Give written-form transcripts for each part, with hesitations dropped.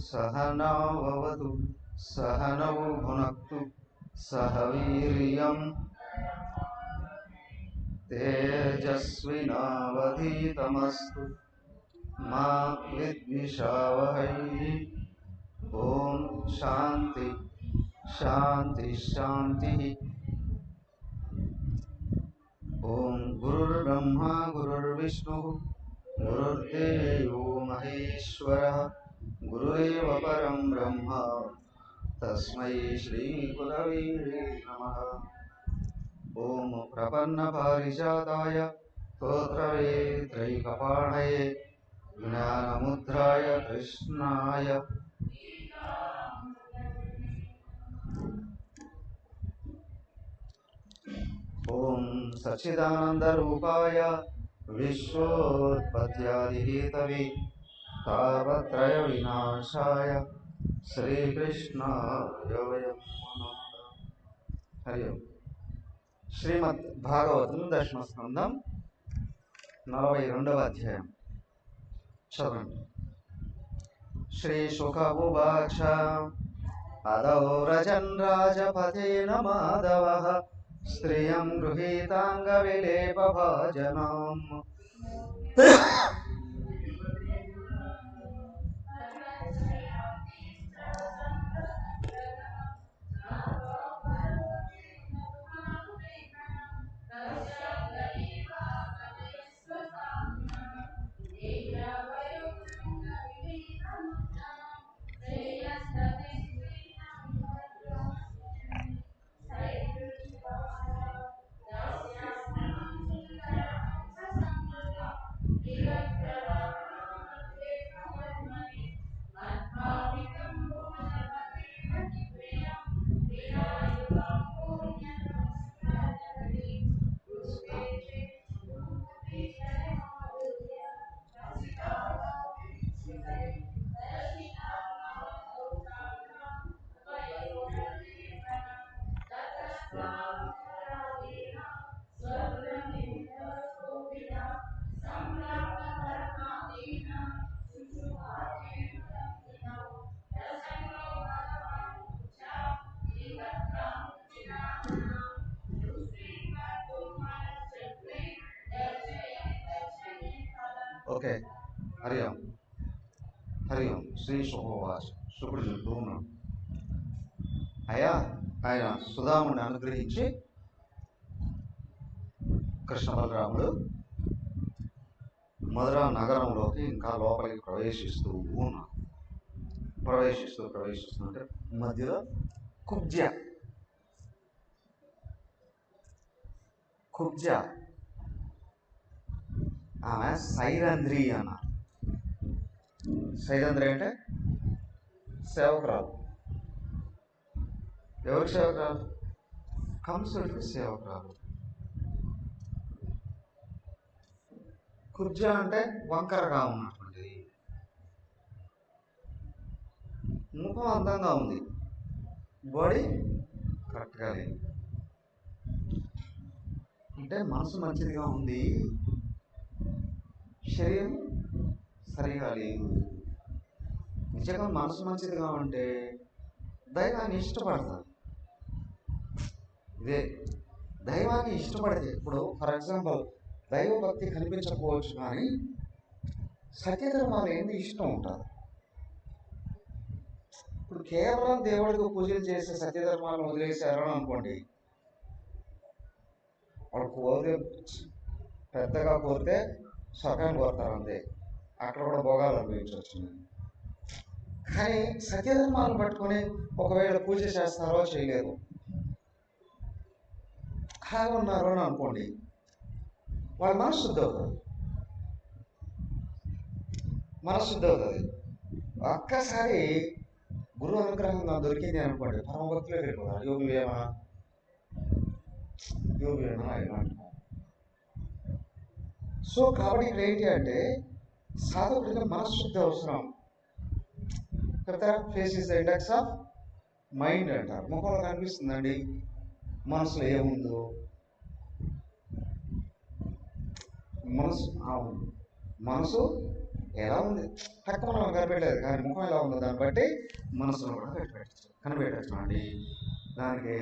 सहनाववतु सहनौ भुनक्तु सह वीर्यं तेजस्विनावधीतमस्तु मा विद्विषावहै। ओम शांति शांति शांति। ओम गुरुर्ब्रह्मा गुरुर्विष्णु गुरुर्देवो महेश्वरः गुरुरेव परं ब्रह्म तस्मै श्री गुरवे नमः। ओम प्रपन्नपारिजाताय स्तोत्रवेत्रैकपाणये ज्ञानमुद्राय कृष्णाय ओम सच्चिदानंदरूपाय विश्वोत्पत्त्यादिहेतवे तापत्रय विनाशाय श्रीकृष्णाय वयं नमः। हरि ओम। శ్రీమద్ భాగవతం దశమ స్కందం 42వ అధ్యాయం చదవండి. శ్రీ శుక ఉవాచ అదౌ రజన్ రాజపథేన మాధవః స్త్రియం గృహీతాంగ విలేప భాజనం ఓకే. హరి ఓం. హరి ఓం. శ్రీ శుభోవాచ. శుకుడు చెప్తూ ఉన్నాడు, అయ్యా ఆయన సుధాముని అనుగ్రహించి కృష్ణ బలరాముడు మధురా నగరంలోకి ఇంకా లోపలికి ప్రవేశిస్తూ ఉన్నాడు. ప్రవేశిస్తుంటే మధ్యలో కుబ్జ ఆమె సైరంధ్రి అన్నారు. సైరంధ్రి అంటే సేవకురాలు. ఎవరికి సేవకురాలు? కంసుడికి సేవకురాలు. కుబ్జ అంటే వంకరగా ఉన్నటువంటిది, ముఖం అందంగా ఉంది, బాడీ కరెక్ట్గా లేదు. అంటే మనసు మంచిదిగా ఉంది, శరీరం సరిగా లేదు. నిజంగా మనసు మంచిదిగా ఉంటే దైవాన్ని ఇష్టపడతారు. ఇదే దైవాన్ని ఇష్టపడితే, ఇప్పుడు ఫర్ ఎగ్జాంపుల్ దైవభక్తి కనిపించకపోవచ్చు కానీ సత్యధర్మాలు ఏంది ఇష్టం ఉంటుంది. ఇప్పుడు కేవలం దేవుడికి పూజలు చేసే సత్యధర్మాలను వదిలేశారు అనుకోండి, వాళ్ళు కోరితే పెద్దగా కోరితే స్వర్గాన్ని కోరుతారు అంతే, అక్కడ కూడా భోగాలు అనుభవించవచ్చు. కానీ సత్యధర్మాలను పట్టుకొని ఒకవేళ పూజ చేస్తారో చేయలేరు, అలాగే ఉన్నారు అని అనుకోండి, వాళ్ళ మనశుద్ధి అవుతుంది. మనశుద్ధి అవుతుంది. ఒక్కసారి గురువు అనుగ్రహంగా దొరికింది అనుకోండి, పరమభక్తిలో వెళ్ళిపోతారు. యోగి వేమన ఆయన అంటున్నారు. సో కాబట్టి ఇక్కడ ఏంటి అంటే సాధకుడిగా మనశుద్ధి అవసరం. చెప్తారా? Face is the index of mind అంటారు. ముఖంలో కనిపిస్తుందండి మనసులో ఏముందో. మనసు ఎలా ఉంది పక్క మనం కనిపెట్టలేదు, కానీ ముఖం ఎలా ఉందో దాన్ని బట్టి మనసులో కూడా కనిపెట్టచ్చు అండి. దానికి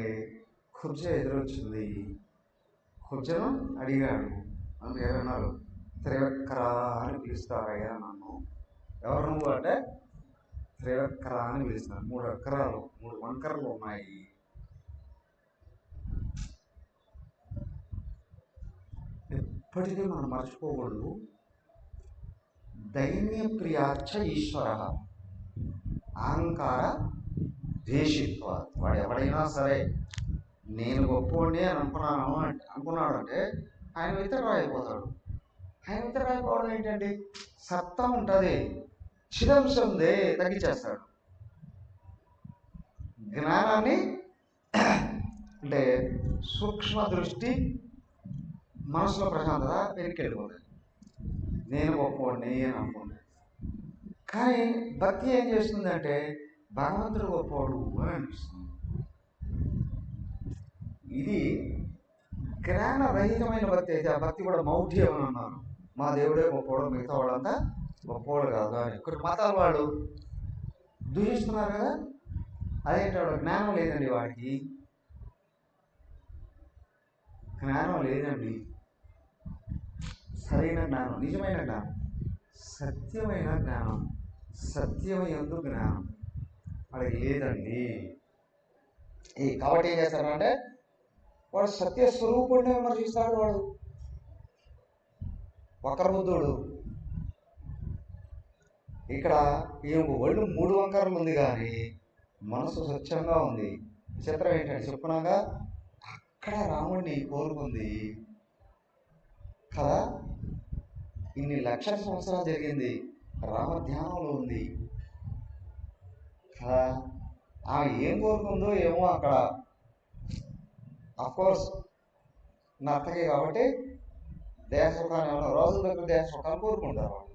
కుర్చీ ఎదురొచ్చింది. కుర్చీను అడిగాడు, అందుకు ఏమన్నారు? త్రివక్కరా అని పిలుస్తారయ్యా నన్ను. ఎవరు నువ్వు అంటే త్రివక్కరా అని పిలుస్తారు. 3 అక్కరాలు 3 వంకరలు ఉన్నాయి. ఎప్పటికీ మనం మర్చిపోకూడదు. దైన్య ప్రియార్చ ఈశ్వర అహంకార ద్వేషిత్వ. వాడు ఎవడైనా సరే నేను గొప్పవాడిని అని అనుకున్నాడు అంటే ఆయన ఇతరుడు అయిపోతాడు. ఆయన ఇతరుడు అయిపోవడం ఏంటండి? సత్తా ఉంటుంది, చిదంశం ఉంది, తగ్గించేస్తాడు. జ్ఞానాన్ని అంటే సూక్ష్మ దృష్టి, మనసులో ప్రశాంతత వెనక్కి వెళ్ళిపోతుంది. నేను గొప్పవాడిని అని అనుకుంది. కానీ భక్తి ఏం చేస్తుందంటే భగవంతుడు గొప్పవాడు అని అనిపిస్తుంది. ఇది జ్ఞానరహితమైన భక్తి అయితే ఆ భక్తి కూడా మౌఢ్యం అని అన్నారు. మా దేవుడే గొప్పవాడు, మిగతా వాళ్ళంతా గొప్పవాడు కాదు అని కొన్ని మతాల వాళ్ళు దూషిస్తున్నారు కదా. అదేంటాడు? జ్ఞానం లేదండి వాడికి, జ్ఞానం లేదండి. సరైన జ్ఞానం, నిజమైన జ్ఞానం, సత్యమైన జ్ఞానం, సత్యమయందు జ్ఞానం వాడికి లేదండి. కాబట్టి ఏం చేస్తారంటే వాడు సత్య స్వరూపుడిని విమర్శిస్తాడు. వాడు వక్రబుద్ధుడు. ఇక్కడ ఈ ఒళ్ళు 3 వంకరలు ఉంది కానీ మనసు స్వచ్ఛంగా ఉంది. చిత్రం ఏంటంటే చెప్పుకున్నాగా అక్కడ రాముడిని కోరుకుంది కదా. ఇన్ని లక్షల సంవత్సరాలు జరిగింది, రామ ధ్యానంలో ఉంది కదా. ఆమె ఏం కోరుకుందో ఏమో అక్కడ. అఫ్కోర్స్ నర్తకి కాబట్టి దేహ సుఖాన్ని ఏమన్నా రోజుల దగ్గర దేహ సుఖాన్ని కోరుకుంటారు వాళ్ళు.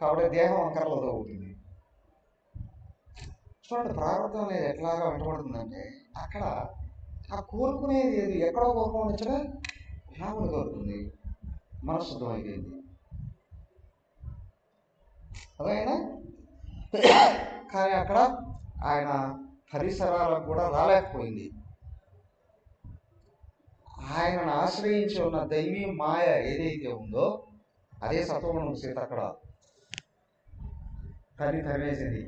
కాబట్టి దేహం వంకరలతో ఉంటుంది. చూడండి ప్రారంభం అనేది ఎట్లాగా వెంటబడుతుందంటే అక్కడ ఆ కోరుకునేది ఏది ఎక్కడో కోరుకోవచ్చగా రాముడు కోరుకుంది, మనశుద్ధం అయిపోయింది. అదైనా కానీ అక్కడ ఆయన పరిసరాలకు కూడా రాలేకపోయింది. ఆయనను ఆశ్రయించి ఉన్న దైవీ మాయ ఏదైతే ఉందో అదే సత్వగుణం సీత అక్కడ తరివేసింది.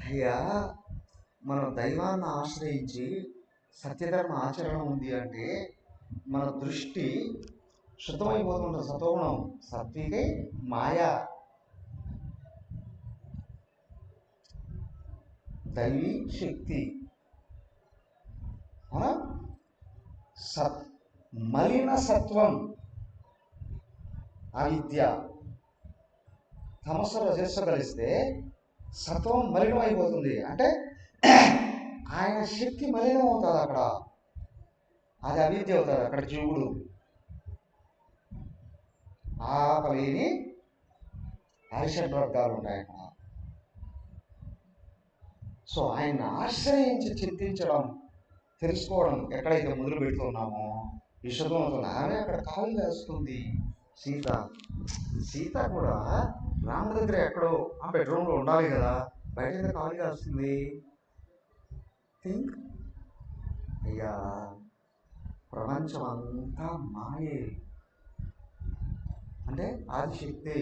అయ్యా మనం దైవాన్ని ఆశ్రయించి సత్యధర్మ ఆచరణ ఉంది అంటే మన దృష్టి శుద్ధమైపోతుంటుంది. సత్వగుణం, సత్వికే మాయ, దైవీ శక్తి. మలిన సత్వం అవిద్య, తమస్సు రజస్సు కలిస్తే సత్వం మలినం అయిపోతుంది. అంటే ఆయన శక్తి మలినం అవుతుంది అక్కడ, అది అవిద్య అవుతుంది. అక్కడ జీవుడు ఆపలేని అరిషడ్ వర్గాలు ఉంటాయి అక్కడ. సో ఆయన ఆశ్రయించి చింతించడం, తెలుసుకోవడం ఎక్కడైతే మొదలు పెడుతున్నామో విషదమవుతుంది. ఆమె అక్కడ కాలు వేస్తుంది సీత. సీత కూడా రాముడి దగ్గర ఎక్కడో ఆ బెడ్రూమ్లో ఉండాలి కదా, బయట కాలు వేస్తుంది. థింక్ అయ్యా, ప్రపంచం అంతా మాయే అంటే ఆదిశక్తి.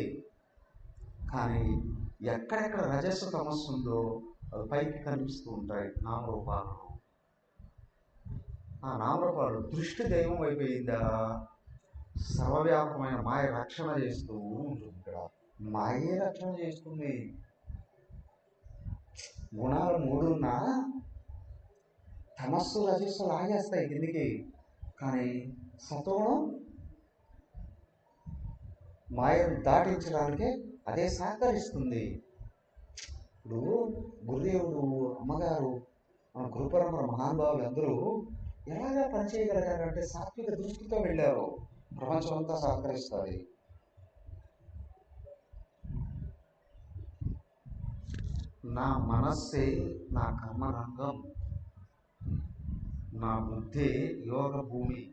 కానీ ఎక్కడెక్కడ రజస్సు తమస్సు ఉందో అవి పైకి కనిపిస్తూ ఉంటాయి నామరూపాలు. ఆ నామరూపాలు దృష్టి దైవం అయిపోయిందా, సర్వవ్యాపకమైన మాయ రక్షణ చేస్తూ ఉంటుంది. ఇక్కడ మాయే రక్షణ చేస్తుంది. గుణాలు 3 ఉన్నా తమస్సు రజస్సు లాగేస్తాయి కిందికి, కానీ సత్వగుణం మాయను దాటించడానికి అదే సహకరిస్తుంది. ఇప్పుడు గురుదేవుడు, అమ్మగారు, మన గురుపరంపర మహానుభావులు అందరూ ఎలాగా పనిచేయగలిగారంటే సాత్విక దృష్టితో వెళ్ళారు. ప్రపంచం అంతా సహకరిస్తుంది. నా మనస్సే నా కర్మరంగం, నా బుద్ధి యోగ భూమి,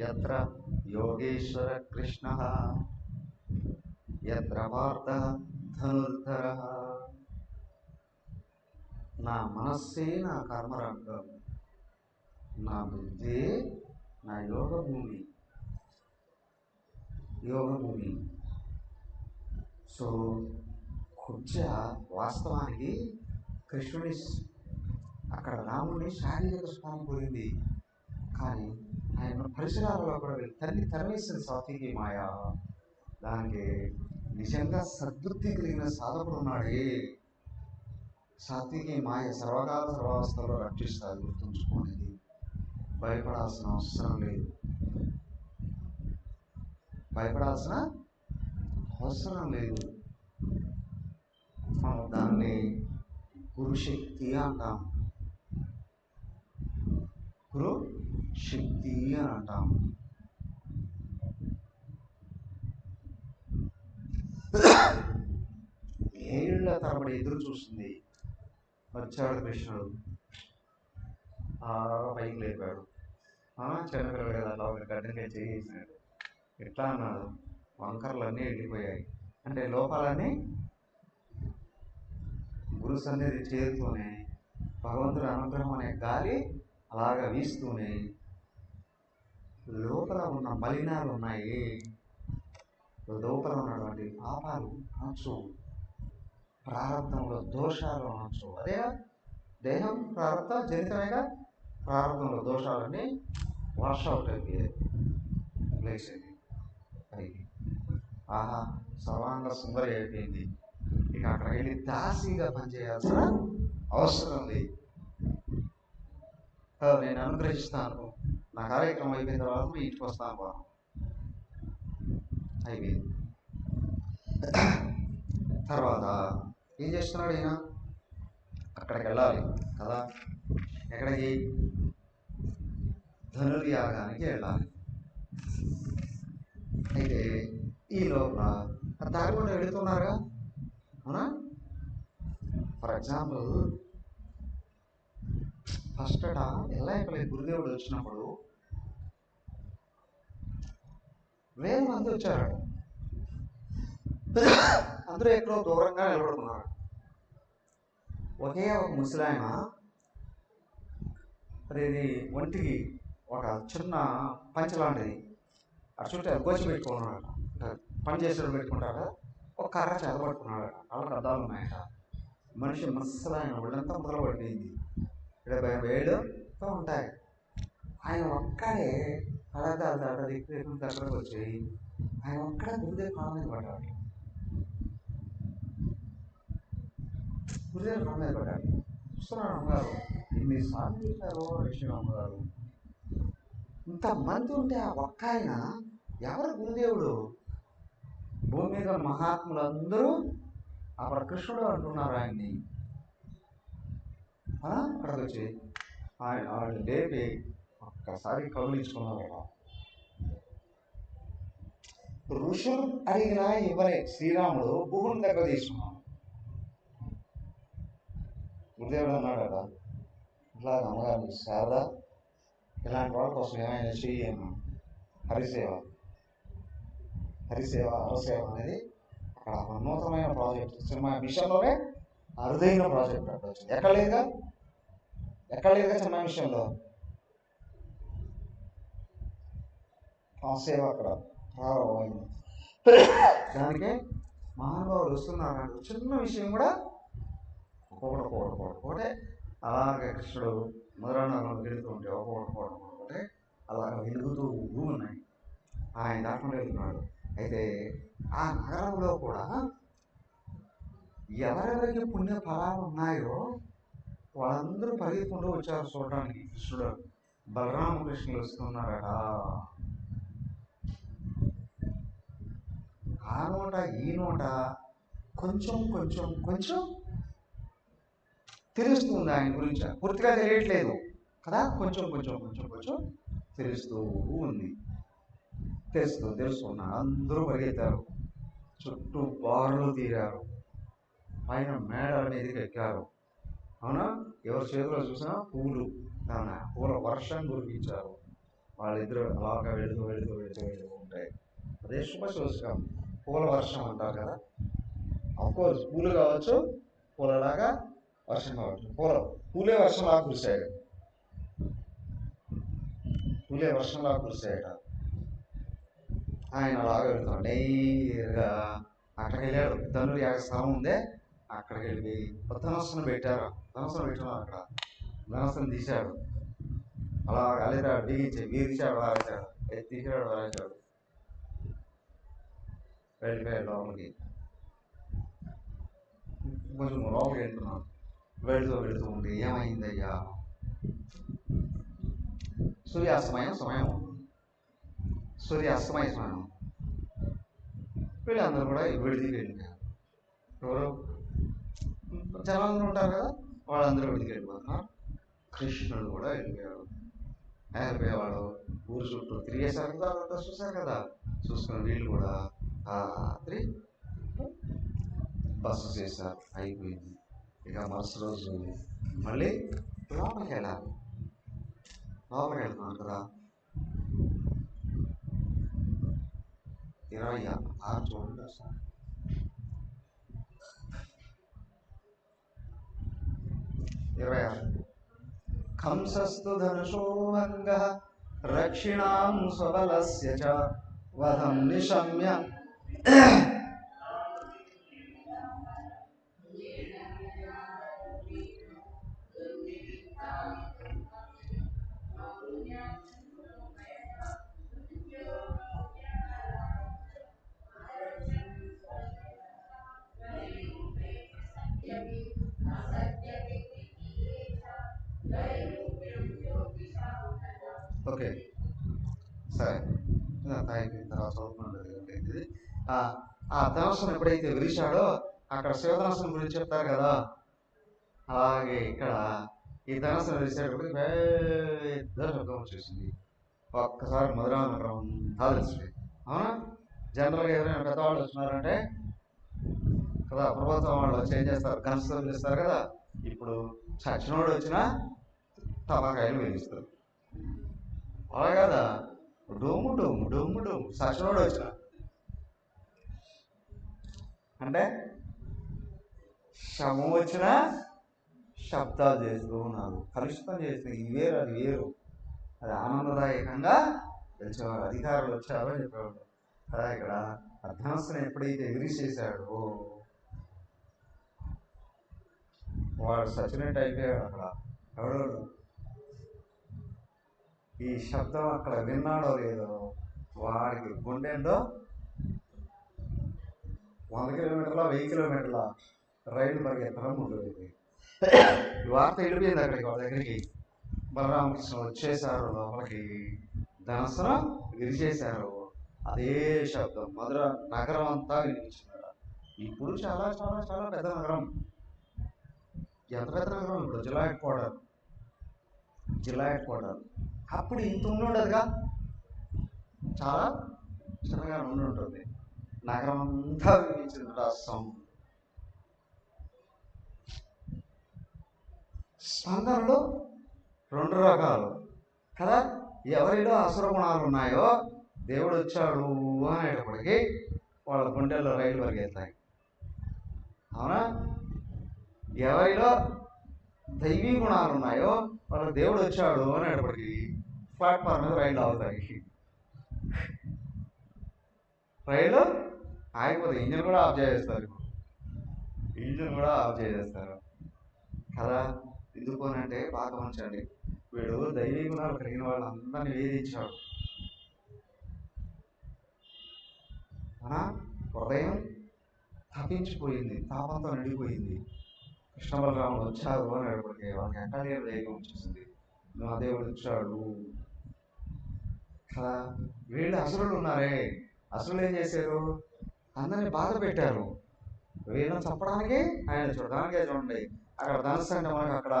యత్ర యోగేశ్వర కృష్ణ యత్ర పార్థ ధనుర్ధర. నా మనస్సే నా కర్మరంగం, నా బుద్ధి నా యోగ భూమి. సో కుబ్జ వాస్తవానికి కృష్ణుని, అక్కడ రాముడిని శారీరక సుఖాన్ని కోరింది, కానీ ఆయన పరిసరాలలో కూడా తల్లి తరవేసిన సాత్వికి మాయ. దానికి నిజంగా సద్బుద్ధి కలిగిన సాధకుడు ఉన్నాడే, సాత్వికి మాయ సర్వకాల సర్వావస్థలో రక్షిస్తుంది. గుర్తుంచుకోనేది, భయపడాల్సిన అవసరం లేదు. మనం దాన్ని గురుశక్తి అంటాం. గురుశక్తి అని అంటాం. ఏళ్ళ తరబడి ఎదురు చూస్తుంది. వచ్చాడు కృష్ణుడు, పైకి లేపాడు. చిన్నపిల్లడు కదా, అలా ఒక గడ్డగా చేసినాడు. ఎట్లా అన్నాడు, వంకర్లన్నీ వెళ్ళిపోయాయి. అంటే లోపాలన్నీ గురు సన్నిధి చేరుతూనే, భగవంతుడి అనుగ్రహం అనే గాలి అలాగా వీస్తూనే లోపల ఉన్న మలినాలు ఉన్నాయి, లోపల ఉన్నటువంటి పాపాలు అనొచ్చు, ప్రారంభంలో దోషాలు అనొచ్చు. అదే దేహం ప్రారంభ జనితమేగా. ప్రారంభంలో దోషాలన్నీ వాష్ అవుట్ అయిపోయాయి, ప్లేస్ అయింది పైకి. ఆహా, సర్వాంగ సుందరి అయిపోయింది. ఇక అక్కడ వెళ్ళి దాసీగా పనిచేయాల్సిన అవసరం లేదు. నేను అనుగ్రహిస్తాను, నా కార్యక్రమం అయిపోయిన తర్వాత మీ ఇంటికి వస్తాను. అయిపోయింది. తర్వాత ఏం చేస్తున్నాడు ఈయన, అక్కడికి వెళ్ళాలి కదా. ఎక్కడికి? ధనుర్యాగానికి వెళ్ళాలి. అయితే ఈ లోపల దారికుండా వెళుతున్నారా? అవునా? ఫర్ ఎగ్జాంపుల్, ఫస్ట్ ఎల్లాయిపల్లి గురుదేవుడు వచ్చినప్పుడు వేల మంది వచ్చారు. అందరూ ఎక్కడో దూరంగా నిలబడుతున్నారు. ఒకే ఒక ముసలాయన అది ఒంటికి ఒక చిన్న పంచె లాంటిది అటు చుట్టూ గోచి పెట్టుకున్నాడు. పని చేసేవాడు పెట్టుకుంటాడు కదా, ఒక కర్ర చెదపట్టుకున్నాడు. వాళ్ళకి అద్దాలు ఉన్నాయట. మనిషి ముసలాయన ఒళ్ళంతా మొదలుపడిపోయింది, 70 ఏళ్ళతో ఉంటాయి. ఆయన ఒక్కడే కళాదాలు దగ్గరకు వచ్చి ఆయన ఒక్కడే గురుదేవి కాళ్ళ మీద పడ్డాడు. గురుదేవి కాళ్ళ మీద పడ్డాడు. చూస్తున్నాడు అమ్మగారు, ఎన్నిసార్లు చూశారో లక్ష్మీ అమ్మగారు. ఇంతమంది ఉంటే ఆ ఒక్క ఆయన ఎవరు గురుదేవుడు? భూమి మీద మహాత్ములందరూ అక్కడ కృష్ణుడు అంటున్నారు ఆయన్ని. అక్కడికి వచ్చి ఆయన లేపి ఒక్కసారి కౌలించుకున్నారు. ఋషులు అడిగినా ఇవ్వలే. శ్రీరాముడు భూమిని దగ్గర తీసుకున్నాడు. గురుదేవుడు అన్నాడట, ఇట్లా అమ్మగారు శారద ఇలాంటి వాళ్ళ కోసం ఏమైనా చెయ్యను. హరిసేవ హరసేవ అనేది అక్కడ ఉన్నతమైన ప్రాజెక్ట్. సినిమా విషయంలోనే అరుదైన ప్రాజెక్ట్ అక్కడ వచ్చింది. ఎక్కడ లేదుగా సినిమా విషయంలో ఆ సేవ అక్కడ ప్రారంభమైంది. దానికి మహానుభావులు వస్తున్నారు. చిన్న విషయం కూడా ఒక్కొక్కటే అలాగే కృష్ణుడు మధురానగరంలో వెళుతూ ఉంటే ఒక్కొక్కటే అలాగ వెలుగుతూ ఉన్నాయి. ఆయన దాటుకుంటూ వెళ్తున్నాడు. అయితే ఆ నగరంలో కూడా ఎవరెవరికి పుణ్య ఫలాలు ఉన్నాయో వాళ్ళందరూ పరిగెత్తుకుంటూ వచ్చారు చూడడానికి. కృష్ణుడు బలరామకృష్ణులు వస్తున్నారట. ఆ నోట ఈ నోట కొంచెం కొంచెం కొంచెం తెలుస్తుంది ఆయన గురించి, పూర్తిగా తెలియట్లేదు కదా, కొంచెం కొంచెం కొంచెం కొంచెం తెలుస్తూ ఉంది. తెలుసుకున్నారు. అందరూ పరిగెత్తారు, చుట్టూ బారులు తీరారు, పైన మేడల మీదకి ఎక్కారు. అవునా, ఎవరి చేతిలో చూసినా పూలు, పూల వర్షం కురిపించారు. వాళ్ళిద్దరు అలాగా వెళుతూ వెళుతూ వెళుతూ వెళుతూ ఉంటాయి. అదే శుభసూచకం, పూల వర్షం అంటారు కదా. అఫ్కోర్స్ పూలు కావచ్చు, పూలలాగా వర్షం కావచ్చు. పూలే వర్షంలాగా కురిశాడు, పూలే వర్షంలాగా కురిశాయట. ఆయన అలాగా వెళ్తాడు నేరుగా. అక్కడికి వెళ్ళాడు, ధనుర్యాగ స్థలం ఉందే, అక్కడికి వెళ్ళి ధనస్సును పెట్టారు. ధనస్సును పెట్టినారు, అక్కడ ధనస్సును తీశాడు. అలా అలితాడు, బిగించి తీశాడు, వారేశాడు, తీసాడు, వారేశాడు, వెళ్ళిపోయాడు లోపలికి. కొంచెం లోపలికి వెళ్తున్నాడు. వెళుతూ వెళుతూ ఉండి ఏమైందయ్యా, సూర్యాస్తమయం సమయం, సూర్యాస్తమయ సమయం. వీళ్ళందరూ కూడా విడిదికి వెళ్ళిపోయారు. ఎవరు జనాలు ఉంటారు కదా, వాళ్ళందరూ విడిదికి వెళ్ళిపోతున్నారు. కృష్ణుడు కూడా వెళ్ళిపోయాడు. వెళ్ళిపోయేవాడు ఊరు చుట్టూ తిరిగేశారు కదా, అంతా చూశారు కదా. చూసుకుని వీళ్ళు కూడా రాత్రి బస్సు చేశారు, అయిపోయింది. ఇక మరుసటి రోజు మళ్ళీ లోపలికి వెళ్ళాలి. లోపలికి వెళ్తున్నాను కదా, 26 చూడండి అసలు. 26 కంసస్తు ధనుషో భంగః రక్షిణాం స్వబలస్య చ వధం నిశమ్య ఓకే సరే, అయిపోయిన తర్వాత చదువుకుంటుంది. ఆ ధనుస్సును ఎప్పుడైతే విరిచాడో అక్కడ శివధనస్సును గురించి చెప్తారు కదా, అలాగే ఇక్కడ ఈ ధనస్సును విరిచేటప్పటికి పెద్ద శబ్దం వచ్చేసింది. ఒక్కసారి మధురా నగరం అంతా తెలిసింది. అవునా, జనరల్గా ఎవరైనా పెద్దవాళ్ళు వచ్చినారంటే కదా, ప్రభుత్వం వాళ్ళు చేంజ్ చేస్తారు, గన్స్ పిలుస్తారు కదా. ఇప్పుడు చచ్చినోడు వచ్చినా టమాకాయలు వెలిగిస్తారు, అలా కదా. డోము డోము డోము డోము, సచినోడు వచ్చిన అంటే శవం వచ్చినా శబ్దాలు చేస్తూ ఉన్నారు, కలుషితం చేస్తూ, ఇది వేరు అది వేరు, అది ఆనందదాయకంగా తెలిసేవారు. అధికారులు వచ్చారో చెప్పేవాడు కదా. ఇక్కడ ధనస్సును ఎప్పుడైతే విరిచేశాడో వాడు సచినట్టు అయిపోయాడు. అక్కడ ఎవడు ఈ శబ్దం అక్కడ విన్నాడో లేదో, వాడికి గుండెందో 100 కిలోమీటర్ల 1000 కిలోమీటర్ల రైలు పరిగెత్తడం మొదలైంది. ఈ వార్త వెళ్ళిపోయింది అక్కడికి, వాళ్ళ దగ్గరికి. బలరామకృష్ణ వచ్చేసారు లోపలికి, ధనస్సును విరిచేశారు. అదే శబ్దం మధుర నగరం అంతా వినిపించిందట. ఇప్పుడు చాలా చాలా చాలా పెద్ద నగరం. ఎంత పెద్ద నగరం ఇప్పుడు, జిల్లా హెడ్ క్వార్టర్. అప్పుడు ఇంత ఉండదుగా, చాలా చిన్నగా ఉంటుంది. నగరం అంతా వినిపించింది రాష్ట్రం. స్పందనలు 2 రకాలు కదా. ఎవరిలో అసుర గుణాలు ఉన్నాయో దేవుడు వచ్చాడు అనేటప్పటికీ వాళ్ళ గుండెల్లో రైలు పరిగెత్తాయి. అవునా, ఎవరిలో దైవీ గుణాలు ఉన్నాయో వాళ్ళ దేవుడు వచ్చాడు అనేటప్పటికీ ప్లాట్ఫామ్ మీద రైలు ఆగుతాయి. రైలు ఆగిపోతుంది, ఇంజిన్ కూడా ఆఫ్ చేసేస్తారు కదా. ఎందుకోనంటే బాగా గమనించండి, వీడు దైవీ గుణాలు కలిగిన వాళ్ళందరినీ వేధించాడు. హృదయం తప్పించిపోయింది, తాపంతో నిండిపోయింది కృష్ణ బలరాముడు వచ్చారు అని అడిగితే వాళ్ళకి ఎక్కడ ధైర్యం వచ్చేసింది. నా దేవుడు వచ్చాడు కదా. వీళ్ళు అసురులు ఉన్నారే, అసురులు ఏం చేశారు? అందరిని బాధ పెట్టారు. వీళ్ళని చంపడానికి ఆయన చూడడానికి చూడండి, అక్కడ ధనస్సు అంటే మనకు అక్కడ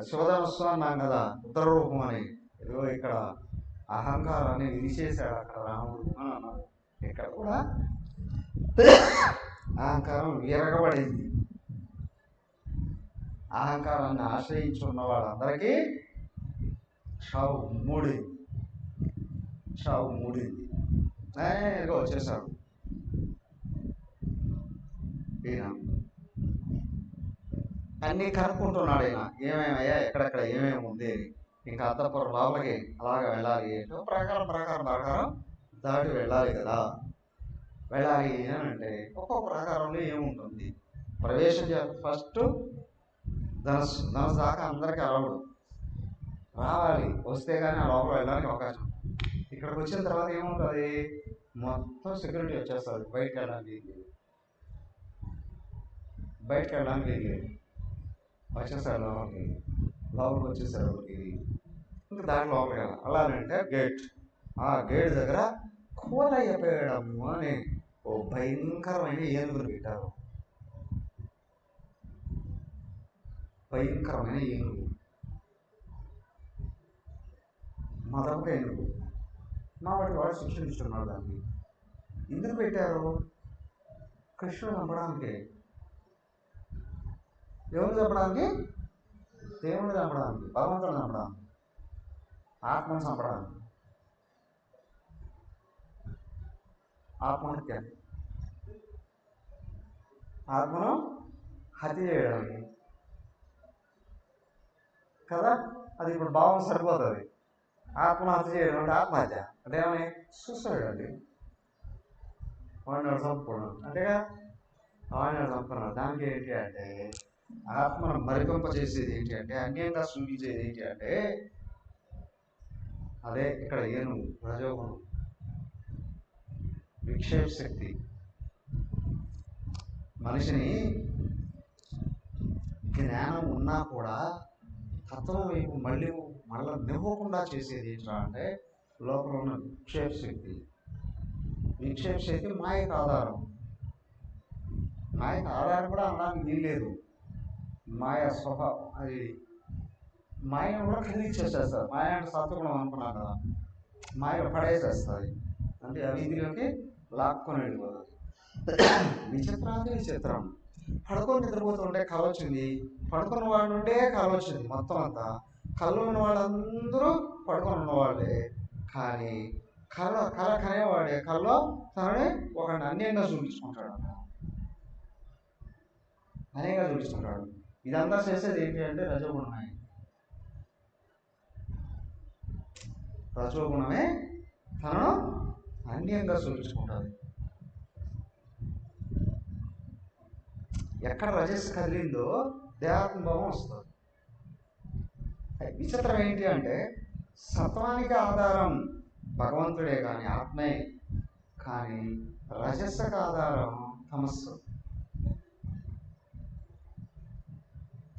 శివధనస్సు అన్నాం కదా, ఉత్తర రూపం అని. ఇదిగో ఇక్కడ అహంకారాన్ని విడిచేశాడు అక్కడ రాముడు అని అన్నారు. ఇక్కడ కూడా అహంకారం విరగబడింది. అహంకారాన్ని ఆశ్రయించున్న వాళ్ళందరికీ చావు మూడింది. ఇదిగో వచ్చేసాడు ఈయన. అన్నీ కనుక్కుంటున్నాడు ఈయన, ఏమేమయ్యా ఎక్కడెక్కడ ఏమేమి ఉంది. ఇంకా అంతఃపురం లోపలికి అలాగే వెళ్ళాలి, ఏంటో ప్రకారం దాటి వెళ్ళాలి కదా. వెళ్ళాలి అని అంటే ఒక్కొక్క ప్రకారంలో ఏముంటుంది. ప్రవేశం ఫస్ట్ ధనస్సు దాకా అందరికీ అలవాడు రావాలి, వస్తే కానీ ఆ లోపల వెళ్ళడానికి అవకాశం. ఇక్కడికి వచ్చిన తర్వాత ఏముంటుంది, మొత్తం సెక్యూరిటీ వచ్చేస్తుంది. బయటకు వెళ్ళడానికి వచ్చేసారు లోపలికి వచ్చేసారు. ఇంకా దాని లోపలికి వెళ్ళాలి. అలానంటే గేట్, ఆ గేట్ దగ్గర కోలయ్యపోయడము అని ఓ భయంకరమైన ఏనుగులు పెట్టారు. భయంకరమైన ఏనుగు, మదొక ఏనుగు. మా వాడు శిక్షణిస్తున్నాడు. దాన్ని ఎందుకు పెట్టారు? కృష్ణుడు చంపడానికి. ఎవరు చంపడానికి? దేవుడు చంపడానికి, భగవంతుడు చంపడానికి, ఆత్మను చంపడానికి. ఆత్మహత్య, ఆత్మను హత్య చేయడానికి కదా. అది ఇప్పుడు భావం సరిపోతుంది. ఆత్మహత్య చేయడం అంటే ఆత్మహత్య అంటే ఏమని? సూసైడ్ అండి. వాడిని చంపుకోవడం అంటేగా, వాడిని చంపుకున్నాడు. దానికి ఏంటి అంటే ఆత్మను మరిపింప చేసేది ఏంటి అంటే, అన్యంగా సూచించేది ఏంటి అంటే, అదే ఇక్కడ ఏనుగు రజోగుణం, విక్షేప శక్తి. మనిషిని జ్ఞానం ఉన్నా కూడా తత్వం వైపు మళ్ళీ నివ్వకుండా చేసేది ఏంటా అంటే లోపల ఉన్న విక్షేప శక్తి. విక్షేప శక్తి మాయకు ఆధారం. మాయకు ఆధారం కూడా అనడానికి వీల్లేదు. మాయ స్వభావం అది. మాయను కూడా ఖండించేసేస్తారు. మాయ అంటే సత్వగుణం అనుకున్నాం కదా, మాయ పడేసేస్తుంది. అంటే అవిధిలోకి లాక్కొని వెళ్ళిపోతుంది. విచిత్రం. పడుకొని నిద్రపోతుంటే కళ వచ్చింది, పడుకున్న వాడి నుండే కళ వచ్చింది. మొత్తం అంతా కళ్ళు ఉన్న వాళ్ళందరూ పడుకొని ఉన్నవాళ్ళే, కానీ కళ కనేవాడే కళ్ళలో తనని ఒక అన్యంగా చూపించుకుంటాడు. ఇదంతా చేసేది ఏంటి అంటే రజోగుణమే తనను అన్యంగా చూపించుకుంటుంది. ఎక్కడ రజస్సు కదిలిందో దేహాత్మభావం వస్తుంది. విచిత్రం ఏంటి అంటే సత్వానికి ఆధారం భగవంతుడే కానీ ఆత్మే, కానీ రజస్సుకు ఆధారం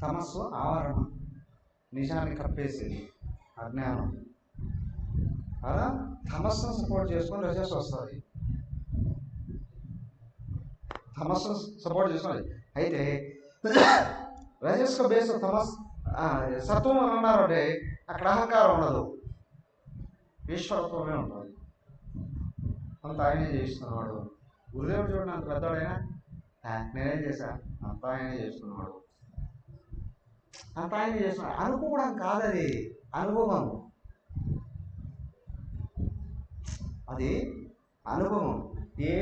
తమస్సు ఆవరణ, నిజాన్ని కప్పేసేది అజ్ఞానం. అలా తమస్సును సపోర్ట్ చేసుకొని రజస్సు వస్తుంది. తమస్సు సపోర్ట్ చేసుకోవాలి. అయితే రజస్సు బేస్ సత్వం అని అన్నారు అంటే అక్కడ అహంకారం ఉండదు, ఈశ్వరత్వమే ఉంటుంది. అంత ఆయనే చేస్తున్నాడు. గురుదేవుడు చూడండి, అంత పెద్దవాడైనా నేనేం చేశా, అంత ఆయనే చేస్తున్నాడు. అంత ఆయనే చేస్తున్నాడు. అనుకోవడం కాదు, అది అనుభవం. అది అనుభవం. ఏ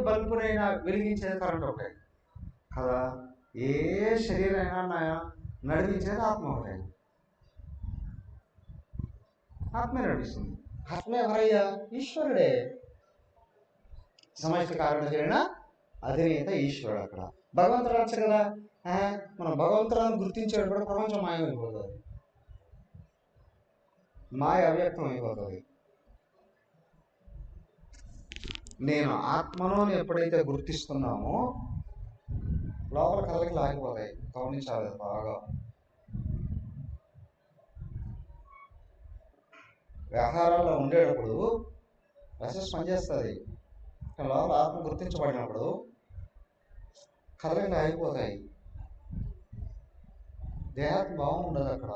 బల్బునైనా వెలిగించేది కరెంట్ ఒకటే కదా, ఏ శరీరైనా నడిపించేది ఆత్మ ఒకటే. ఆత్మే నడిపిస్తుంది. ఆత్మ ఎవరయ్యా? ఈశ్వరుడే. సమష్టి కారణ జరిగిన అధినేత ఈశ్వరుడు. అక్కడ భగవంతుడు అనొచ్చు కదా. మనం భగవంతులను గుర్తించేటప్పుడు ప్రపంచం మాయమైపోతుంది, మాయ అవ్యక్తం అయిపోతుంది. నేను ఆత్మను ఎప్పుడైతే గుర్తిస్తున్నామో లోపల కదలికలు ఆగిపోతాయి. గమనించాలి బాగా. వ్యవహారాల్లో ఉండేటప్పుడు మెసేజ్ పనిచేస్తుంది. లోపల ఆత్మ గుర్తించబడినప్పుడు కదలికలు ఆగిపోతాయి. దేహాత్మ భావం ఉండదు అక్కడ.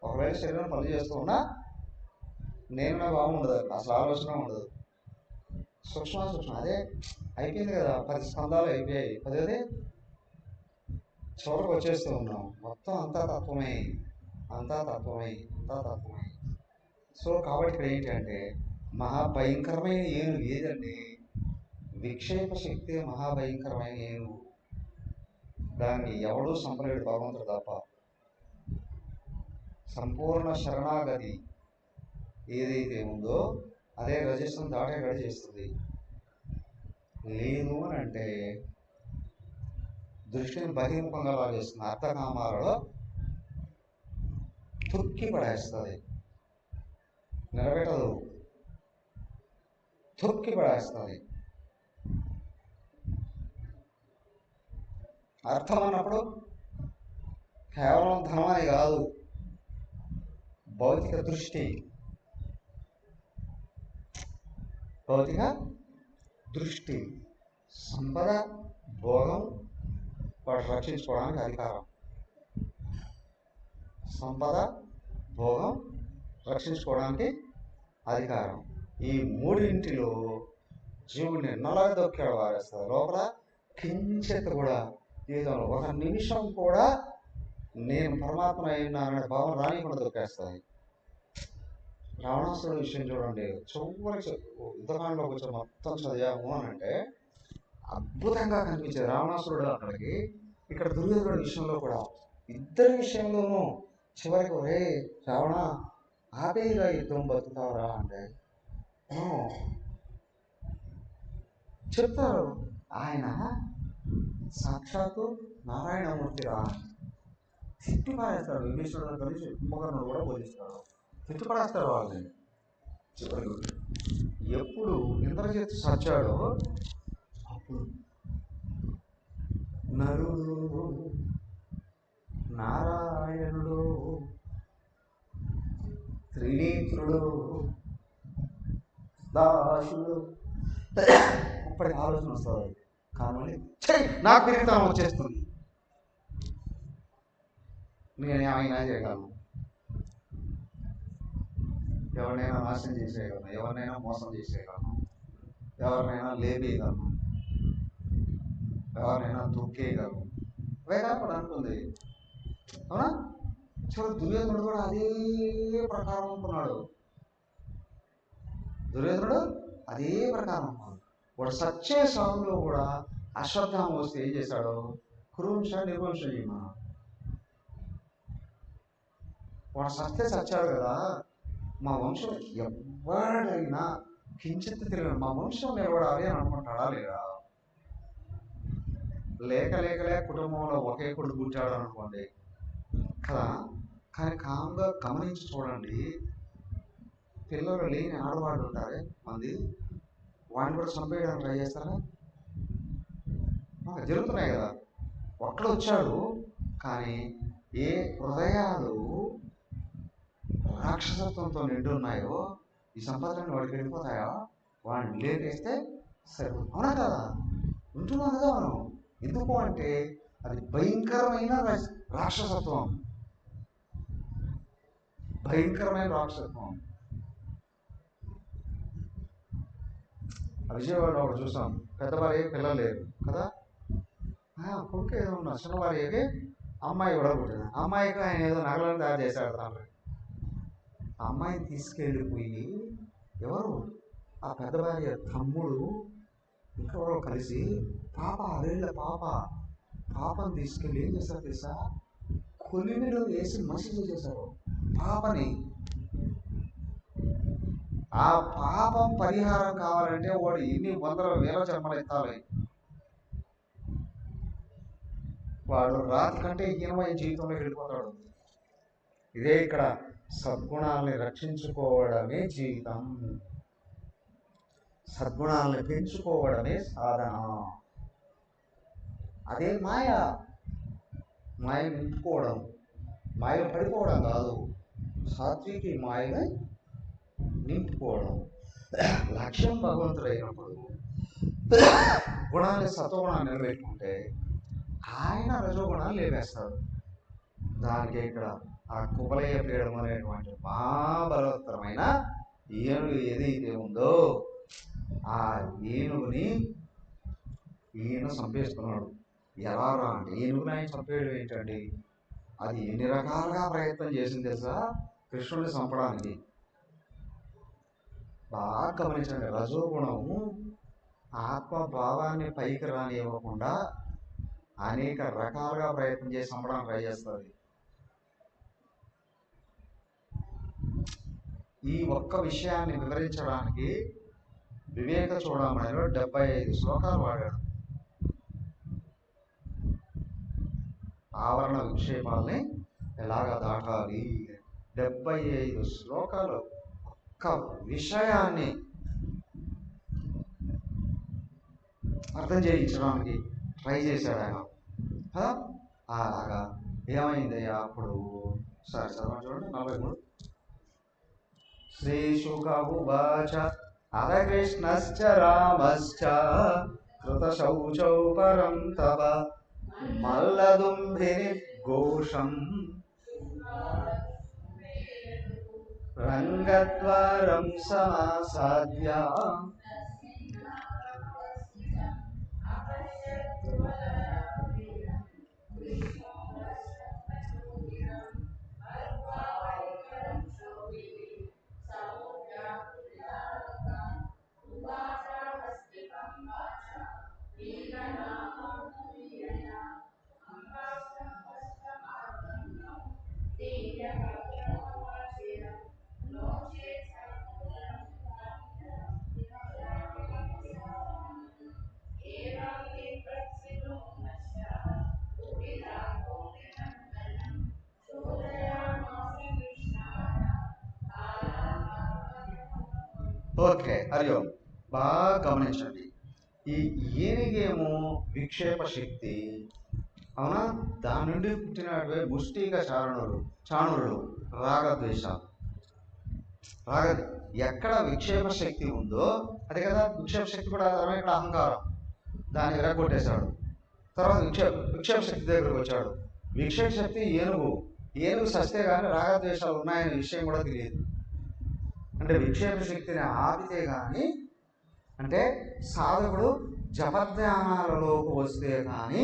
ఒకవేళ శరీరం పని చేస్తూ ఉన్నా నేను నా భావం ఉండదు అక్కడ. అసలు ఆలోచన ఉండదు. సూక్ష్మ అదే అయిపోయింది కదా. 10 స్కందాలు అయిపోయాయి. 10 చివరికి వచ్చేస్తూ ఉన్నాం. మొత్తం అంతా తత్వమే. సో కాబట్టి ఇక్కడ ఏంటంటే మహాభయంకరమైన ఏనుగు ఏదండి? విక్షేప శక్తి మహాభయంకరమైన ఏనుగు. దాన్ని ఎవడూ సంపలేడు భగవంతుడు తప్ప. సంపూర్ణ శరణాగతి ఏదైతే ఉందో అదే రజస్సును దాటే గడి చేస్తుంది. లేదు అని అంటే దృష్టిని బహిర్ముఖంగా లాగేస్తుంది. అర్థకామాలలో తుక్కి పడేస్తుంది. నిలబెట్టదు, తుక్కి పడేస్తుంది. అర్థం అన్నప్పుడు కేవలం ధనమని కాదు, భౌతిక దృష్టి. సంపద, భోగం వాడు రక్షించుకోవడానికి అధికారం. సంపద, భోగం రక్షించుకోవడానికి అధికారం. ఈ మూడింటిలో జీవుడిని నలగదొక్కాడు వారేస్తారు. లోపల కించెత్ కూడా జీవితంలో ఒక నిమిషం కూడా నేను పరమాత్మ అయినాననే భావన రానికుండా దొక్కేస్తాయి. రావణాసురుడు విషయం చూడండి. చివరికి యుద్ధకాండలోకి వచ్చి మొత్తం చదివాము అని అంటే అద్భుతంగా కనిపించేది రావణాసురుడు అక్కడికి. ఇక్కడ దుర్యోధనుడి విషయంలో కూడా ఇద్దరి విషయంలోనూ చివరికి ఒరే రావణ ఆపేగా యుద్ధం బతుకుతావరా అంటే చెప్తారు. ఆయన సాక్షాత్తు నారాయణమూర్తిరా. తిట్టి పారేస్తాడు. విభీషణుడు కలిసి కుంభకర్ణుడు కూడా బోధిస్తాడు. తిట్టి పడేస్తాడు వాళ్ళని. చివరికి ఎప్పుడు ఇంద్రజిత్ సచ్చాడో అప్పుడు నరుడు నారాయణుడు త్రినేత్రుడు దాసుడు అప్పటికి ఆలోచన వస్తుంది. కానీ నాకు తిరుగుతాం వచ్చేస్తుంది. నేను ఏమైనా చేయగలను, ఎవరినైనా నాశనం చేసేయగలను, ఎవరినైనా మోసం చేసేయగలను, ఎవరినైనా లేపేయగలను, ఎవరినైనా తొక్కేయగలను. వేదాపడు అనుకుంది. అవునా? చివరి దుర్యోధనుడు కూడా అదే ప్రకారం అనుకున్నాడు. వాడు సచ్చే సాగులో కూడా అశ్వత్థామ వస్తే ఏం చేశాడు? కురువంశ నిర్వంశ చేయమా. వాడు సత్తే సచ్చాడు కదా. మా వంశం ఎవరైనా కించిత్ తిరిగిన మా వంశం నిలబడాలి అని అనుకుంటాడా లేదా? లేక కుటుంబంలో ఒకే కొడుకు పుట్టాడు అనుకోండి కదా. కానీ కామ్గా గమనించి చూడండి, పిల్లలు లేని ఆడవాళ్ళు ఉంటారే మంది, వాడిని కూడా చంపేయడానికి ట్రై చేస్తారా? జరుగుతున్నాయి కదా. ఒక్కడు వచ్చాడు కానీ ఏ హృదయాలు రాక్షసత్వంతో నిండి ఉన్నాయో ఈ సంపదలన్నీ వాడికి వెళ్ళిపోతాయా? వాడిని లేకేస్తే సరే. అవునా కదా? ఉంటున్నాం కదా మనం. ఎందుకు అంటే అది భయంకరమైన రాక్షసత్వం. విజయవాడలో ఒకటి చూసాం. పెద్దవారికి పిల్లలు లేరు కదా. కొడుకు ఏదో ఉన్నా చిన్నవారికి అమ్మాయి కూడా పుట్టింది. అమ్మాయికి ఆయన ఏదో నగలను తయారు చేశాడు తండ్రి. ఆ అమ్మాయిని తీసుకెళ్ళిపోయి ఎవరు ఆ పెద్ద భార్య తమ్ముడు ఇంకెవరో కలిసి పాపని తీసుకెళ్ళి ఏం చేశారు తెలుసా? కొలిమిలో వేసి మనిషి చేశారు పాపని. ఆ పాపం పరిహారం కావాలంటే వాడు ఎన్ని వందల వేల జన్మలు ఎత్తాలి. వాడు రాత్రి కంటే హీనమైన జీవితంలో వెళ్ళిపోతాడు. ఇదే ఇక్కడ సద్గుణాలని రక్షించుకోవడమే జీవితం, సద్గుణాలని పెంచుకోవడమే సాధన. అదే మాయ. మాయ నింపుకోవడం, మాయలు పడిపోవడం కాదు. సాత్వికి మాయని నింపుకోవడం. లక్ష్యం భగవంతుడు అయినప్పుడు గుణాన్ని సత్వగుణాన్ని నిలబెట్టుకుంటే ఆయన రజోగుణాలు లేవేస్తాడు. దానికి ఇక్కడ ఆ కుబలయ పీఠం అనేటువంటి మహాబలవత్తరమైన ఏనుగు ఏదైతే ఉందో ఆ ఏనుగుని ఈయన చంపేస్తున్నాడు. ఎలా రా అంటే ఏనుగుని ఆయన చంపేయడం ఏంటండి? అది ఎన్ని రకాలుగా ప్రయత్నం చేసింది తెలుసా కృష్ణుడిని చంపడానికి. బాగా గమనించండి, రజోగుణము ఆత్మభావాన్ని పైకి రానివ్వకుండా అనేక రకాలుగా ప్రయత్నం చేసి చంపడానికి ట్రై చేస్తుంది. ఈ ఒక్క విషయాన్ని వివరించడానికి వివేక చూడమణిలో 75 శ్లోకాలు వాడాడు. ఆవరణ విక్షేపాలని ఎలాగా దాటాలి, 75 శ్లోకాలు ఒక్క విషయాన్ని అర్థం చేయించడానికి ట్రై చేశాడు ఆయన. అలాగా ఏమైందయ్యా అప్పుడు? సరే చదవండి, చూడండి 43. శ్రీశుక ఉవాచ అథ కృష్ణశ్చ రామశ్చ కృతశౌచౌ పరం తవ మల్లదుంభిని ఘోషం రంగద్వారం సమాసాద్య ఓకే. హరి ఓం. బాగా గమనించండి, ఈ ఏనుగేమో విక్షేప శక్తి, అవునా? దాని నుండి పుట్టినటువంటి ముష్టిక చాణురులు రాగద్వేషాలు. ఎక్కడ విక్షేప శక్తి ఉందో అదే కదా విక్షేప శక్తి కూడా ఇక్కడ అహంకారం, దాన్ని విరగొట్టేశాడు. తర్వాత విక్షేప శక్తి దగ్గరకు వచ్చాడు. విక్షేప శక్తి ఏనుగు సస్తే కానీ రాగద్వేషాలు ఉన్నాయనే విషయం కూడా తెలియదు. అంటే విక్షేప శక్తిని ఆపితే కానీ, అంటే సాధకుడు జపధ్యానాలలోకి వస్తే కానీ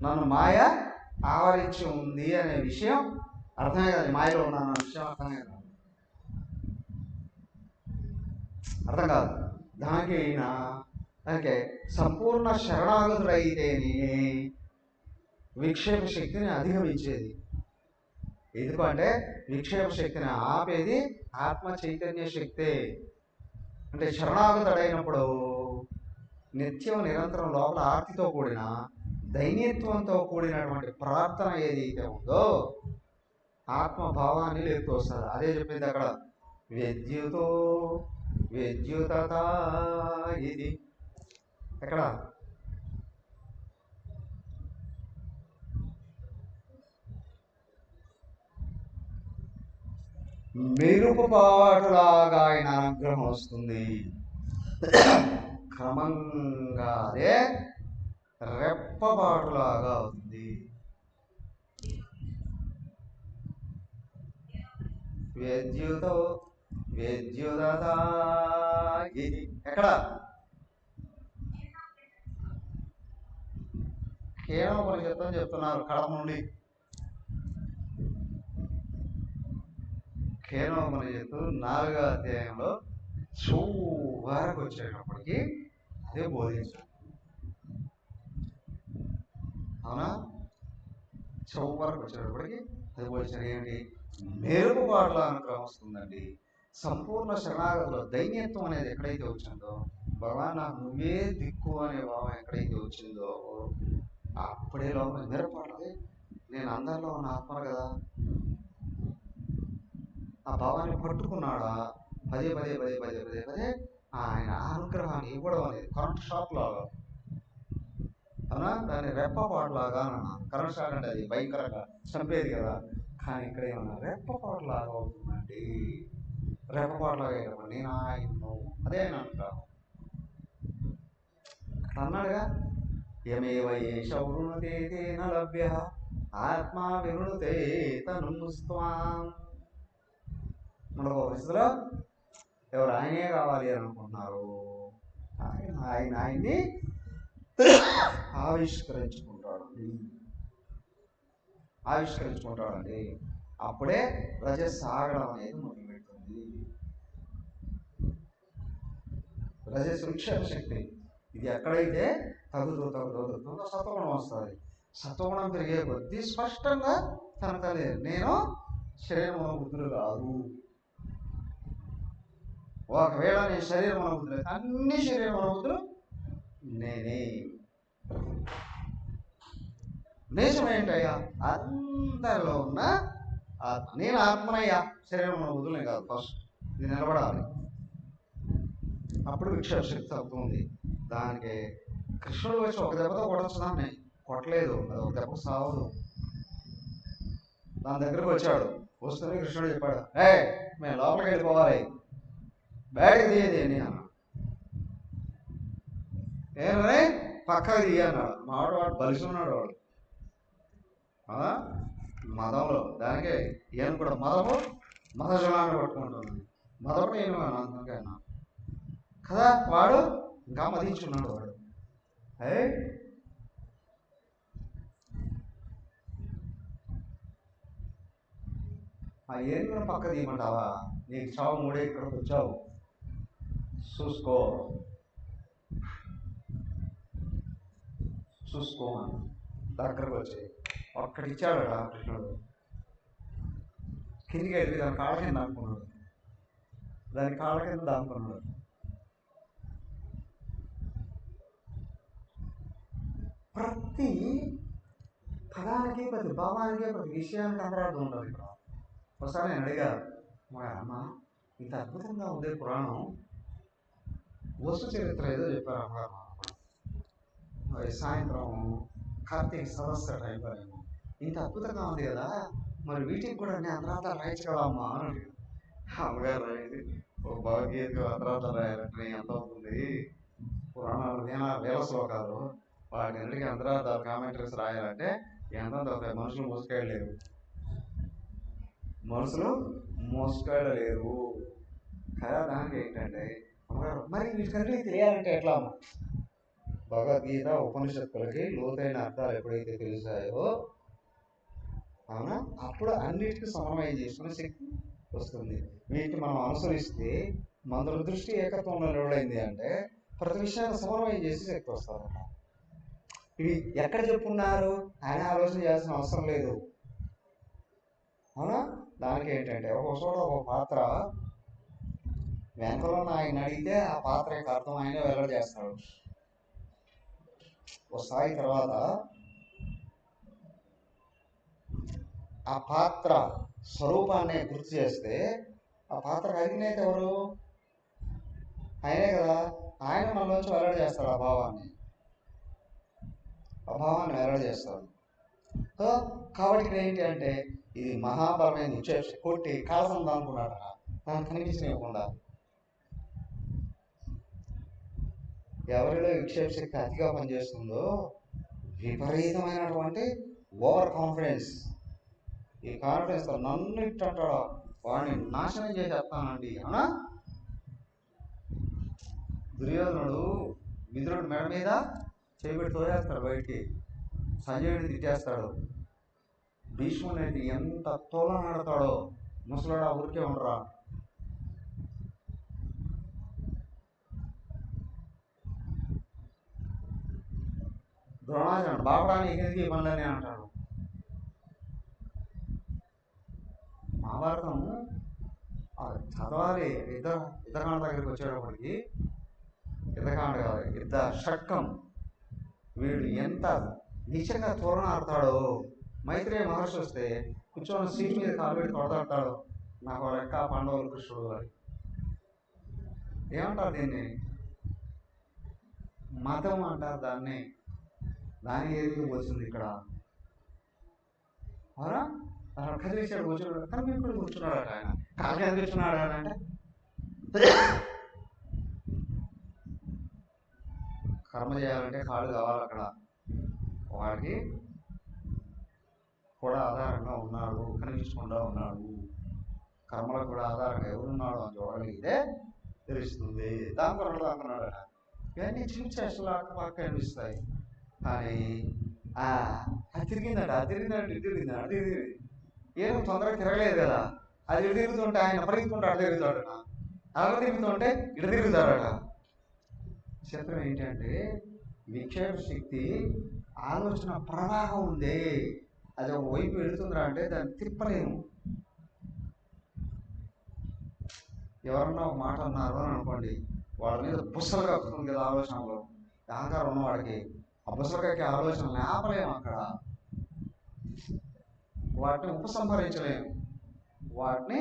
నన్ను మాయ ఆవరించి ఉంది అనే విషయం అర్థమే కాదు. మాయలో ఉన్నాను అనే విషయం అర్థమే కాదు, అర్థం కాదు. దానికి సంపూర్ణ శరణాగతుడైతేనే విక్షేప శక్తిని అధిగమించేది. ఎందుకంటే విక్షేప శక్తిని ఆపేది ఆత్మ చైతన్య శక్తే. అంటే శరణాగతుడైనప్పుడు నిత్యం నిరంతరం లోపల ఆర్తితో కూడిన దైన్యత్వంతో కూడినటువంటి ప్రార్థన ఏదైతే ఉందో ఆత్మభావాన్ని లేపుతూ వస్తుంది. అదే చెప్పింది అక్కడ, విద్యుత ఇది ఎక్కడ మెరుపుపాటులాగా ఆయన అనుగ్రహం వస్తుంది. క్రమంగా అదే రెప్పపాటులాగా అవుతుంది. విద్యుత ఇది ఎక్కడ కేనోపనిషత్తు అని చెప్తున్నారు. కడప నుండి కేనోపనిషత్తు 4వ అధ్యాయంలో చివరకు వచ్చేటప్పటికి అదే బోధించారు. అవునా? చివరకు వచ్చేటప్పటికి అది బోధించారు. ఏంటి? మెరుగుబాటుల అనుగ్రహం వస్తుందండి. సంపూర్ణ శరణాగతిలో దైన్యత్వం అనేది ఎక్కడైతే వచ్చిందో, భగవాన్ నాకు నువ్వే దిక్కు అనే భావం ఎక్కడైతే వచ్చిందో అప్పుడే లోపల మెరుగుపాటు. నేను అందరిలో ఉన్న ఆత్మ కదా, ఆ భావాన్ని పట్టుకున్నాడా పదే ఆయన అనుగ్రహాన్ని ఇవ్వడం అనేది కరెంట్ షాక్ లాగా. అవునా, దాన్ని రెప్పపాటులాగా అన్నా. కరెంట్ షాక్ అంటే అది భయంకరంగా చంపేది కదా, కానీ ఇక్కడ ఏమన్నా రెప్పపాటులాగా అవుతుందండి. రెప్పపాటులాగా అయ్యేటప్పుడు నేను ఆయన అదే ఆయన అంటాను అన్నాడుగా, యమేవ ఏష వృణుతే తేన లభ్య ఆత్మా వివృణుతే తను స్వాం. మనకు పరిస్థితిలో ఎవరు ఆయనే కావాలి అని అనుకుంటున్నారు, ఆయన్ని ఆవిష్కరించుకుంటాడండి. అప్పుడే రజస్సు ఆగడం అనేది మొదలుపెడుతుంది. రజస్సు విక్షేప శక్తి, ఇది ఎక్కడైతే తగ్గుతూ సత్వగుణం వస్తుంది. సత్వగుణం పెరిగే కొద్దీ స్పష్టంగా కనకలేదు, నేను శరీరమున బుద్ధులు కాదు. ఒకవేళ నేను శరీరమున బుద్ధులు, అన్ని శరీరమున బుద్ధులు నేనే. నిజమేంటయ్యా, అందరిలో ఉన్న నేను ఆత్మనయ్యా, శరీరమున బుద్ధులే కాదు. ఫస్ట్ ఇది నిలబడాలి, అప్పుడు విక్షేప శక్తి తగ్గుతుంది. దానికి కృష్ణుడు వచ్చి ఒక దెబ్బతో కొట్టచ్చు, దాన్ని కొట్టలేదు, అది ఒక దెబ్బ సావదు. దాని దగ్గరకు వచ్చాడు, వస్తూనే కృష్ణుడు చెప్పాడు, మేము లోపలికి వెళ్ళిపోవాలి, బయటకు తీయది అని అన్నాడు. ఏమని పక్కకు తీయన్నాడు. మావాడు వాడు బలిసి ఉన్నాడు, వాడు మదంలో. దానికే ఈయన కూడా మదజలాన్ని పట్టుకుంటున్నాడు. మదం నేను అందుకన్నా కదా, వాడు ఇంకా మదించున్నాడు. వాడు ఏం కూడా పక్క తీయమంటావా, నీకు చావు మూడే, ఇక్కడికి వచ్చావు చూసుకో చూసుకోమని దగ్గరకు వచ్చి ఒక్కడికి ఇచ్చాడు కృష్ణుడు. కిందికి వెళ్ళి దాని కాళ్ళ కింద దాక్కున్నాడు, దాని కాళ్ళ కింద దాక్కున్నాడు. ప్రతి పదానికి, ప్రతి భావానికి, ప్రతి విషయానికి అంతరార్థం ఉంటుంది. ఇక్కడ ఒకసారి నేను అడిగా, మా అమ్మ ఇంత అద్భుతంగా ఉంది పురాణం, వస్తు చరిత్ర ఏదో చెప్పారు అమ్మగారు. మరి సాయంత్రం కార్తీక సదస్సు టైంలో నేను, ఇంత అద్భుతంగా ఉంది కదా, మరి వీటికి కూడా నేను అంతరార్థాలు రాయించగలమ్మా అని అడిగాను. అమ్మగారు రాయింది, ఓ భగవద్గీతకు అంతరార్థాలు రాయాలంటే ఎంత అవుతుంది, పురాణాలు వేల శ్లోకాలు, వాటి అన్నిటికీ అంతరార్థాలు కామెంటరీస్ రాయాలంటే ఎంత అవుతాయి, మనుషులు మోసుకెళ్ళలేరు, మనుషులు మోసుకెళ్ళలేరు కదా. దానికి ఏంటంటే అమ్మగారు, మరి వీటికన్నీ తెలియాలంటే ఎట్లా అమ్మ? భగవద్గీత ఉపనిషత్తులకి లోతైన అర్థాలు ఎప్పుడైతే తెలిసాయో, అవునా, అప్పుడు అన్నిటికీ సమన్వయం చేసుకునే శక్తి వస్తుంది. వీటిని మనం అనుసరిస్తే మన దృష్టి ఏకత్వంలో నిలబడింది అంటే ప్రతి విషయాన్ని సమన్వయం చేసి శక్తి వస్తారు. ఇవి ఎక్కడ చెప్పున్నారు, ఆయన ఆలోచన చేయాల్సిన అవసరం లేదు, అవునా. దానికి ఏంటంటే ఒక చోట ఒక పాత్ర వెనకలో ఆయన అడిగితే ఆ పాత్ర యొక్క అర్థం ఆయన వెల్లడి చేస్తాడు. ఒక స్థాయి తర్వాత ఆ పాత్ర స్వరూపాన్ని గుర్తు చేస్తే ఆ పాత్ర అధినేత ఎవరు? ఆయనే కదా. ఆయన మనలోంచి వెల్లడి చేస్తాడు, ఆ భావాన్ని వెల్లడి చేస్తాడు. సో కాబట్టి ఇక్కడ ఏంటి అంటే, ఇది మహాబలమైన విక్షేప కొట్టి కాలసం అనుకున్నాడు, దాన్ని కనిపించనివ్వకుండా. ఎవరిలో విక్షేప శక్తి అతిగా పనిచేస్తుందో విపరీతమైనటువంటి ఓవర్ కాన్ఫిడెన్స్, ఈ కాన్ఫిడెన్స్ నన్ను ఇట్టంటాడో వాడిని నాశనం చేసేస్తానండి, అవునా. దుర్యోధనుడు మిత్రుడు మెడ మీద చేపెట్టి తోసేస్తాడు బయటికి, సంజయుడిని తిట్టేస్తాడు. భీష్ముని అయితే ఎంత తోలనాడతాడో, ముసలాడు ఆ ఊరికే ఉండరా. ద్రోణాచార్యుడు బాపడానికి ఎందుకు పనులని అంటాడు. మహాభారతం చదవాలి. యుద్ధకాండ దగ్గరికి వచ్చేటప్పటికి, యుద్ధకాండ కాదు, యుద్ధ షట్కం, వీడు ఎంత నిశ్చయంగా తోరణ ఆడతాడో. మైత్రేయ మహర్షి వస్తే కూర్చొని సీటు మీద కాలు పెట్టి కొడతాడతాడు, నాకు లెక్క పాండవులు కృష్ణుడు అని. ఏమంటారు దీన్ని? మతం అంటారు దాన్ని. దానికి ఎందుకు వచ్చింది ఇక్కడ? అవునా? కదిలించాడు, కూర్చున్నాడు, కానీ ఇప్పుడు కూర్చున్నాడు ఆయన. కాళ్ళకి ఎందుకు కూర్చున్నాడు ఆయన అంటే కర్మ చేయాలంటే కాళ్ళు కావాలి అక్కడ. వాడికి కూడా ఆధారంగా ఉన్నాడు, కనిపించకుండా ఉన్నాడు. కర్మలకు కూడా ఆధారంగా ఎవరున్నాడు అని చూడగలిగితే తెలుస్తుంది. దాంకున్నాడు. ఇవన్నీ చిన్న చేష్టలు అక్క అనిపిస్తాయి. కానీ అది తిరిగిందంటే ఏం తొందరగా తిరగలేదు కదా. అది ఇటు తిరుగుతుంటే ఆయన పరిగెత్తుకుంటే అటు తిరుగుతాడట, అలా తిరుగుతుంటే ఇటు తిరుగుతాడట. చిత్రం ఏంటంటే విక్షేప శక్తి ఆలోచన ప్రవాహం ఉంది. అది ఒక వైపు వెళుతుందా అంటే దాన్ని తిప్పలేము. ఎవరన్నా ఒక మాట అన్నారు అని అనుకోండి, వాళ్ళ మీద బుసలు కప్పుతుంది కదా ఆలోచనలో. అహంకారం ఉన్నవాడికి ఆ బుసలకి ఆలోచనలు ఆపలేము. అక్కడ వాటిని ఉపసంహరించలేము, వాటిని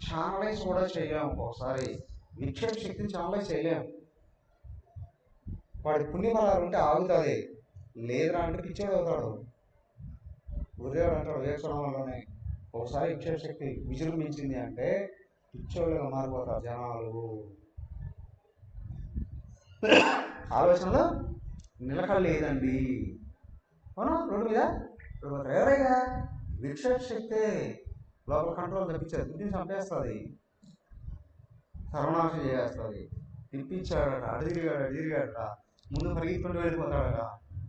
ఛానలైజ్ కూడా చేయలేము. ఒకసారి విక్షేప శక్తిని ఛానలైజ్ చేయలేము. వాడి పుణ్యఫలాలు ఉంటే ఆగుతుంది, లేదురా అంటే పిచ్చోడు అవుతాడు. గురుదేవుడు అంటాడు వివేకచూడమలోనే, ఒకసారి విక్షేప శక్తి విజృంభించింది అంటే పిచ్చోళ్ళుగా మారిపోతారు జనాలు. ఆలోచనలో నిలకడ లేదండి. అవునా? రోడ్డు మీద ఎవరైనా విక్షేప శక్తే లోపల కంట్రోల్ తప్పించేది, బుద్ధిని చంపేస్తుంది, సర్వనాశం చేస్తుంది. తిప్పించాడట, అడిగాడట, ముందు పరిగెత్తుకుంటూ వెళ్ళిపోతాడట,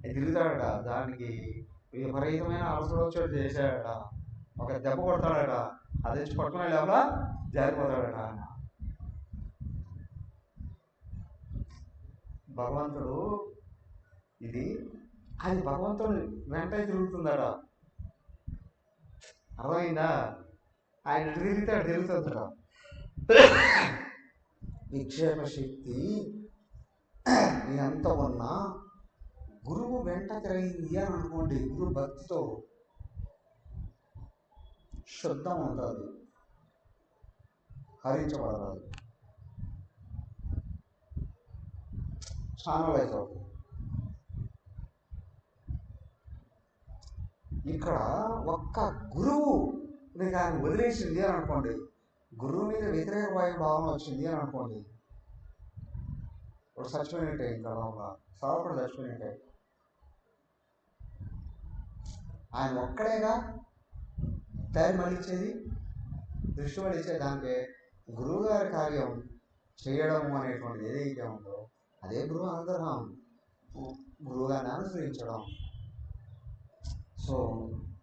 తిరుగుతాడట, దానికి విపరీతమైన అలసట చేశాడట, ఒక దెబ్బ కొడతాడట, అది వచ్చి పట్టుకునే లోపల జారిపోతాడట. భగవంతుడు ఇది అది భగవంతుడు వెంట తిరుగుతుందట. అర్థమైందా? ఆయన తిరుగుతుందట. విక్షేప శక్తి ఎంత ఉన్నా గురువు వెంట తిరిగింది అని అనుకోండి, గురు భక్తితో శుద్ధం ఉంటుంది, హరించబడరాదు, ఛానలైజ్ అవుతుంది. ఇక్కడ ఒక్క గురువు కానీ వదిలేసింది అని అనుకోండి, గురువు మీద వ్యతిరేక భావన వచ్చింది అని అనుకోండి, ఇప్పుడు చచ్చిపోయినట్టే. ఇంకా సావకుండా చచ్చిపోయినట్టే. ఆయన ఒక్కడేగా దారి మళ్ళించేది, దృష్టి మళ్ళించేది. దానికి గురువు గారి కార్యం చేయడం అనేటువంటిది ఏదైతే ఉందో అదే గురువు అనుగ్రహం, గురువు గారిని అనుసరించడం. సో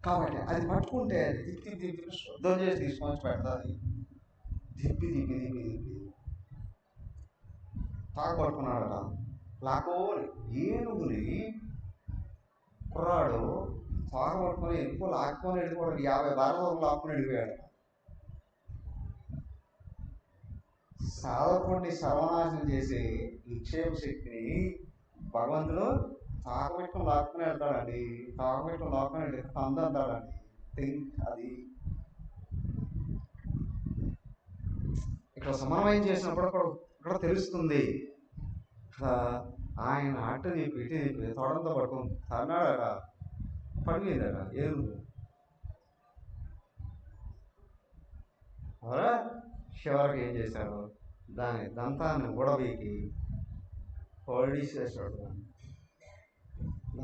కాబట్టి అది పట్టుకుంటే అది తిప్పి శుద్ధం చేసి తీసుకొని పెడతాది. తిప్పి తాగబట్టుకున్నాడట. ఏనుగుని కుర్రాడు తాగబట్టుకొని లాక్కొని వెళ్ళిపోవడం, 50 బార్ల వరకు లాక్కొని వెళ్ళిపోయాడు. సాధకుడిని సర్వనాశనం చేసే విక్షేప శక్తిని భగవంతుడు తాగబెట్టుకుని లాక్కుని వెళ్తాడండి. తాగబెట్టుకుని లాక్కుని వెళ్తే అందంటాడండి. థింక్ అది ఇక్కడ సమన్వయం చేసినప్పుడు ఇక్కడ తెలుస్తుంది. ఆయన అటు తిప్పి ఇటు తిప్పి తొడంతో పట్టుకుని తన్నాడట, పడిపోయిందట ఏనుగు. అవరా చివరికి ఏం చేశాడు, దాని దంతాన్ని ఊడబీకి పొడిసేసాడు.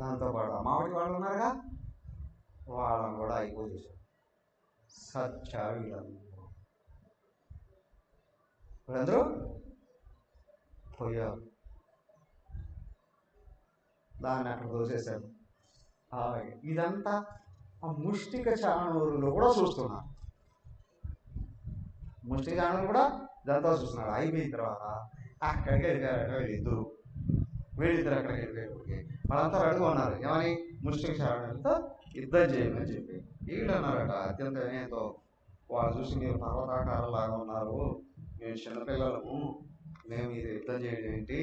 దాంతోపాటు మామిడి వాళ్ళు ఉన్నారుగా, వాళ్ళని కూడా అయిపోయేసాడు. వీళ్ళందరూ పోయారు, దాన్ని అక్కడ దోసేశారు. ఇదంతా ఆ ముష్టిక చాణూరులో కూడా చూస్తున్నారు. ముష్టిక చాణూరు కూడా ఇదంతా చూస్తున్నారు. అయిపోయిన తర్వాత అక్కడికి వెళ్ళిపోయారు వీళ్ళిద్దరు అక్కడికి వెళ్ళిపోయేప్పటికి వాళ్ళంతా అడుగు ఉన్నారు. ఏమని? ముష్టిక చాణూరులతో యుద్ధం చేయమని చెప్పి. వీళ్ళు అన్నారట అత్యంత వినయంతో, వాళ్ళు చూసి మీరు పర్వతాకారంలాగా ఉన్నారు, మేము చిన్నపిల్లలము, మేము ఇది యుద్ధం చేయడం ఏంటి,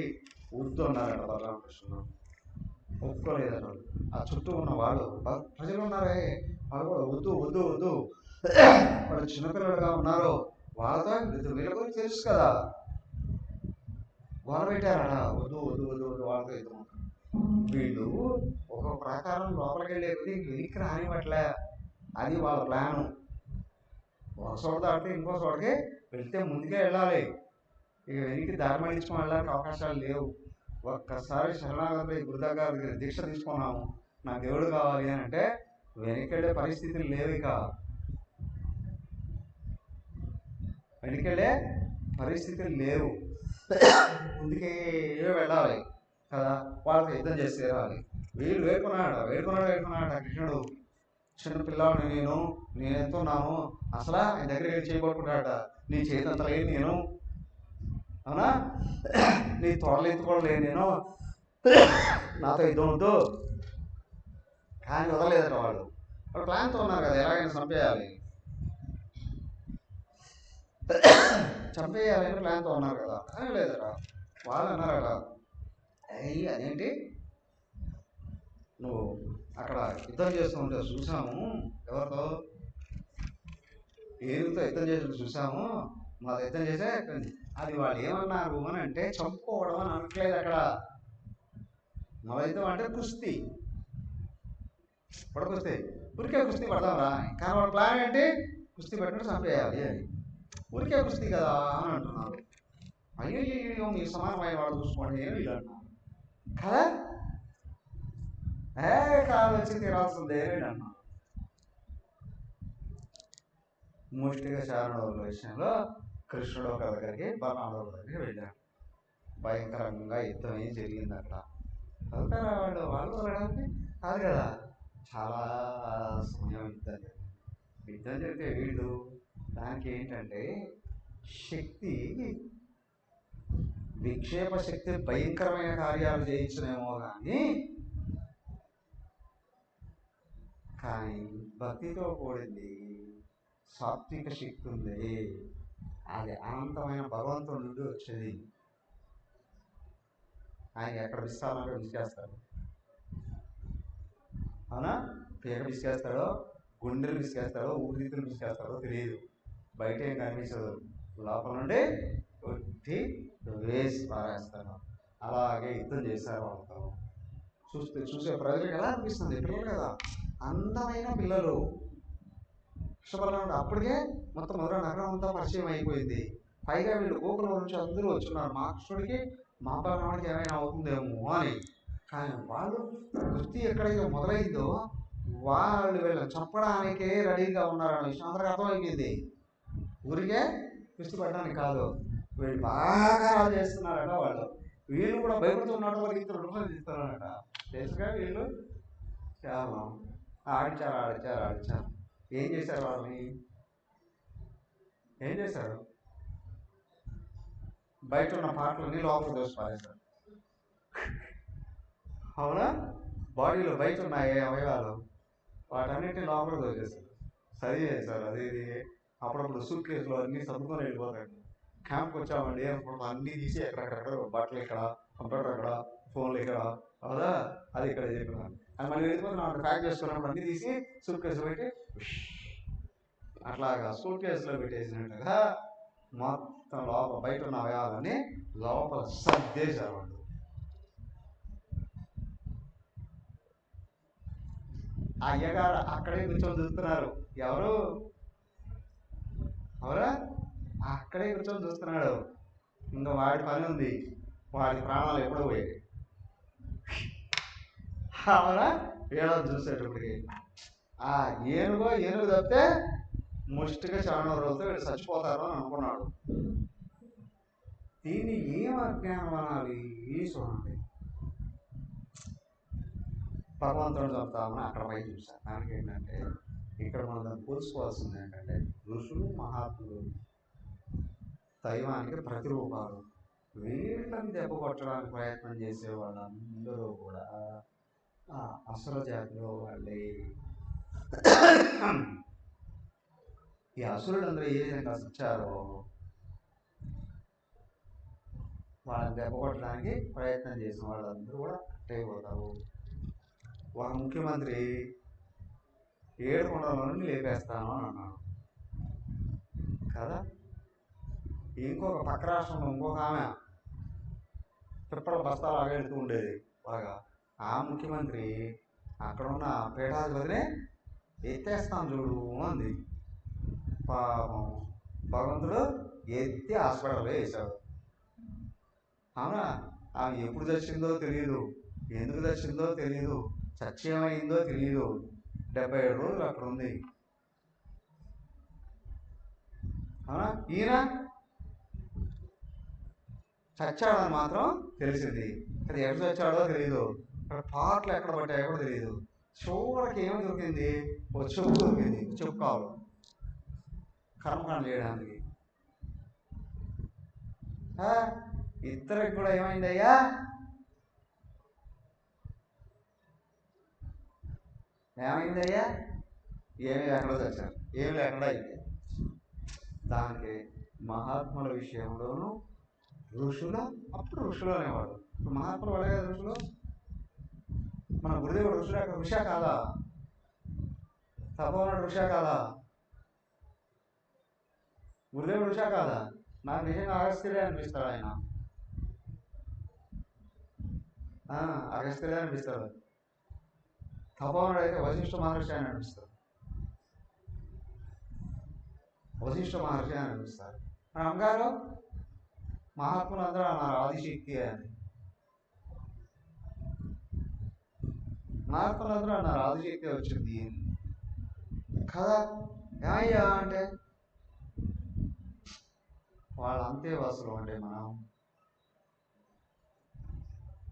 వద్దు అన్నారట బలరామకృష్ణుడు. ఒప్పుకోలేదట. ఆ చుట్టూ ఉన్న వాళ్ళు ప్రజలు ఉన్నారే, వాళ్ళు కూడా వద్దు వాళ్ళు చిన్నపిల్లలుగా ఉన్నారు, వాళ్ళతో వీళ్ళ గురించి తెలుసు కదా, వాళ్ళు పెట్టారట వద్దు వాళ్ళతో యుద్ధం. వీళ్ళు ఒక ప్రకారం లోపలికి వెళ్ళే కొద్దీ వెనక్కి రానివ్వట్లే. అది వాళ్ళ ప్లాను. ఒక చోట దాటితే ఇంకో చోటకి వెళ్తే ముందుకే వెళ్ళాలి. ఇక వెనక్కి దారి మళ్ళించుకొని వెళ్ళడానికి అవకాశాలు లేవు. ఒక్కసారి శరణాగతి గురుదగ్గర దగ్గర దీక్ష తీసుకున్నాము, నాకు దేవుడు కావాలి అని అంటే వెనక్కి వెళ్ళే పరిస్థితులు లేవు. ఇక వెనక్కి వెళ్ళే పరిస్థితులు లేవు. ముందుకే వెళ్ళాలి కదా. వాళ్ళతో యుద్ధం చేసి తీరాలి. వీళ్ళు వేడుకున్నాడు కృష్ణుడు. చిన్న పిల్లవాడిని నేను ఎంతున్నాను, అసలు ఆయన దగ్గరికి వెళ్ళి చేయబడుకుంటాడ. నీ చేతంత లేదు నేను, అవునా, నీ త్వరలు ఎత్తుకోవడం లేదు నేను, నాతో యుద్ధం వద్దు. కానీ వదలలేదట వాళ్ళు ప్లాన్తో ఉన్నారు కదా, ఎలాగైనా చంపేయాలని ప్లాన్తో ఉన్నారు కదా. అని లేదట. వాళ్ళు అన్నారట, అయ్యి అదేంటి నువ్వు అక్కడ యుద్ధం చేస్తుంటే చూసాము, ఎవరితో, ఏనుగుతో యుద్ధం చేసి చూసాము, మాతో యుద్ధం చేసే. అది వాళ్ళు ఏమన్నారు అని అంటే చంపుకోవడం అని అనట్లేదు అక్కడ. మన యుద్ధం అంటే కుస్తీ, పడకొస్తే ఉరికే కుస్తీ పడదాంరా. కానీ వాళ్ళ ప్లాన్ ఏంటి, కుస్తీ పెట్టినట్టు చంపేయాలి అని. ఊరికే కుస్తీ కదా అని అంటున్నారు. అయ్యో మీ సమానమైన వాళ్ళు చూసుకోండి నేను ఇలా అంటున్నాను కదా. కాదు వచ్చి తీరాల్సిందే అన్నా. ముష్టిగా శారణుల విషయంలో కృష్ణుడు ఒక దగ్గరికి బలరాముడు దగ్గరికి వెళ్ళాడు. భయంకరంగా యుద్ధం ఏం జరిగింది అక్కడ. వెళ్తారా వాళ్ళు వెళ్ళడానికి కాదు కదా. చాలా సమయం యుద్ధం జరిగితే వీళ్ళు దానికి ఏంటంటే శక్తి, విక్షేప శక్తి భయంకరమైన కార్యాలు చేయించునేమో కానీ భక్తితో కూడింది సాత్విక శక్తి ఉంది. అది అనంతమైన భగవంతుడి నుండి వచ్చేది. ఆయన ఎక్కడ విస్తారంగా విసిగేస్తాడు, అవునా, పీక విసిగేస్తాడో, గుండెలు విసిగేస్తాడో, ఊపిరితిత్తులు విసిగేస్తాడో తెలియదు. బయట ఏం కనిపించదు, లోపల నుండి కొట్టి వేసి పారేస్తాడు. అలాగే యుద్ధం చేశారు వాళ్ళతో. చూసే ప్రజలకు ఎలా అనిపిస్తుంది, పిల్లలు కదా, అందమైన పిల్లలు. కృష్ణబలరాముడు అప్పటికే మొత్తం మధుర నగరం అంతా పరిచయం అయిపోయింది. పైగా వీళ్ళు గోకులం నుంచి అందరూ వచ్చున్నారు, మా కృష్ణుడికి మా బలరాముడికి ఏమైనా అవుతుందేమో అని. కానీ వాళ్ళు వృత్తి ఎక్కడైతే మొదలైందో వాళ్ళు వీళ్ళని చంపడానికే రెడీగా ఉన్నారన్న విషయం అందరికీ అర్థమైపోయింది. ఊరికే కుస్తీ పడడానికి కాదు, వీళ్ళు బాగా చేస్తున్నారట. వీళ్ళు కూడా భయపడుతున్నట్టు వారికి ఇతరులు తీస్తున్నారట. తెలుసుగా వీళ్ళు కేవలం ఆడిచారు. ఏం చేశారు, వాళ్ళని ఏం చేశారు, బయట ఉన్న పాటలన్నీ లోపల దోసి పారేశారు. అవునా, బాడీలో బయట ఉన్నాయి అవయవాలు, వాటన్నిటిని లోపల దోసేశారు, సరి చేశారు. అది అప్పుడప్పుడు సూట్ కేసులో అన్నీ సర్దుకొని వెళ్ళిపోతాడు. క్యాంప్కి వచ్చామండి అనుకుంటాం, అన్నీ తీసి ఎక్కడెక్కడ బట్టలు ఇక్కడ, కంప్యూటర్ అక్కడ, ఫోన్లు ఇక్కడ, అవునా, అది ఇక్కడ చెప్పినాను. అది మళ్ళీ వెళ్ళిపోతున్నాం, ప్యాక్ చేసుకున్నప్పుడు అన్నీ తీసి సూట్ కేసులో పెట్టి అట్లాగా సూట్ కేసులో పెట్టేసినట్టుగా మొత్తం లోపల బయట ఉన్న అవయవాలని లోపల సర్దేశారు వాళ్ళు. అయ్యగారు అక్కడే కూర్చొని చూస్తున్నారు. ఎవరు అక్కడే కూర్చొని చూస్తున్నాడు. ఇంకా వాడి పని ఉంది, వాడి ప్రాణాలు ఎప్పుడో పోయాయి. అవునా, వీళ్ళని చూసేటప్పటికి ఆ ఏనుగు తప్పితే ముష్టిగా చాలా రోజులతో వీళ్ళు చచ్చిపోతారు అని అనుకున్నాడు. దీన్ని ఏం అజ్ఞానం అనాలి చూడండి. భగవంతుడు చెప్తామని అక్కడ పై చూసాను. దానికి ఏంటంటే ఇక్కడ మనం దాన్ని పోల్చుకోవాల్సింది ఏంటంటే ఋషులు, మహాత్ములు దైవానికి ప్రతిరూపాలు. వీళ్ళని దెబ్బ కొట్టడానికి ప్రయత్నం చేసే వాళ్ళందరూ కూడా అసుర జాతిలో వాళ్ళే. ఈ అసురులందరూ ఏ విధంగా వచ్చారో వాళ్ళని దెబ్బ కొట్టడానికి ప్రయత్నం చేసిన వాళ్ళందరూ కూడా అట్టయిపోతారు. ఒక ముఖ్యమంత్రి 7 కొండల నుండి లేపేస్తాను అని అన్నాడు కదా. ఇంకొక పక్క రాష్ట్రంలో ఇంకొక ఆమె పిప్పల బస్తాలు వెళ్తూ ఉండేది బాగా. ఆ ముఖ్యమంత్రి అక్కడున్న పీఠాధిపతిని ఎత్తేస్తాం చూడు అంది. పాపం భగవంతుడు ఎత్తి హాస్పిటల్లో వేశాడు. అవునా? ఆమె ఎప్పుడు చచ్చిందో తెలియదు, ఎందుకు చచ్చిందో తెలియదు, చచ్చేమైందో తెలియదు. 77 రోజులు అక్కడ ఉంది. అవునా? ఈయన చచ్చాడని మాత్రం తెలిసింది. అది ఎక్కడ చచ్చాడో తెలియదు, అక్కడ పాటలు ఎక్కడ పట్టాయో కూడా తెలియదు. చివరికి ఏమి దొరికింది? ఓ చెప్పు దొరికింది. చెప్పు కావాలి కర్మకాండ చేయడానికి. ఇద్దరికి కూడా ఏమైందయ్యా? ఏమైందయ్యా? ఏమి లేకుండా చచ్చారు, ఏమి లేకుండా అయింది. దానికి మహాత్ముల విషయంలోనూ ఋషుల, అప్పుడు ఋషులు అనేవాడు, ఇప్పుడు మహాత్ములు వాడే కదా ఋషులు. మన గురుదేవుడు ఋషా కాదా? తపోవనుడు ఋషా కాదా? గురుదేవుడు ఋషా కాదా? నాకు నిజంగా అగస్త్యుడే అనిపిస్తాడు ఆయన. అగస్త్యుడే అనిపిస్తాడు. తపోవనుడు అయితే వశిష్ఠ మహర్షి అని అనిపిస్తాడు. వశిష్ఠ మహర్షి అని అనిపిస్తారు. మన అమ్మగారు మహాత్ములు అందరూ అన్నారు ఆదిశక్తి అని. మహాత్ములు అందరూ అన్నారు ఆదిశక్తి వచ్చింది కదా. ఏమయ్యా అంటే వాళ్ళ అంతేవాసులు అంటే మనం,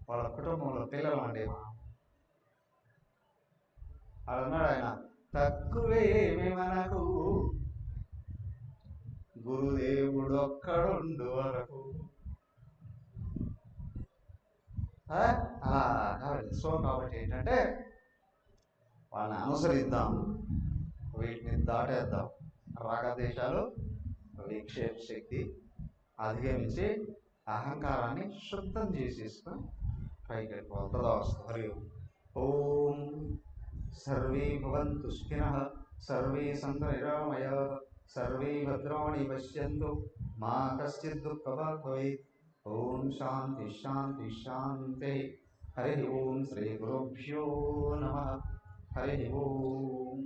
వాళ్ళ కుటుంబంలో పిల్లలు అంటే మనం. అన్నాడు ఆయన, తక్కువేమి మనకు గురుదేవుడు ఒక్కడుండు వరకు. అలా కాబట్టి సో కాబట్టి ఏంటంటే వాళ్ళని అనుసరిద్దాం, వీటిని దాటేద్దాం. రాగద్వేషాలు విక్షేప శక్తి అధిగమించి అహంకారాన్ని శుద్ధం చేసేసుకొని పైకి వెళ్ళిపోవాలి. హరి ఓం. సర్వే భవంతు సుఖినః, సర్వే సంతు నిరామయాః, సర్వే భద్రాణి పశ్యంతు, మా కశ్చిత్ దుఃఖభాగ్ భవేత్. ఓం శాంతి శాంతి శాంతి. హరి ఓం. శ్రీ గురుభ్యో నమః. హరి ఓం.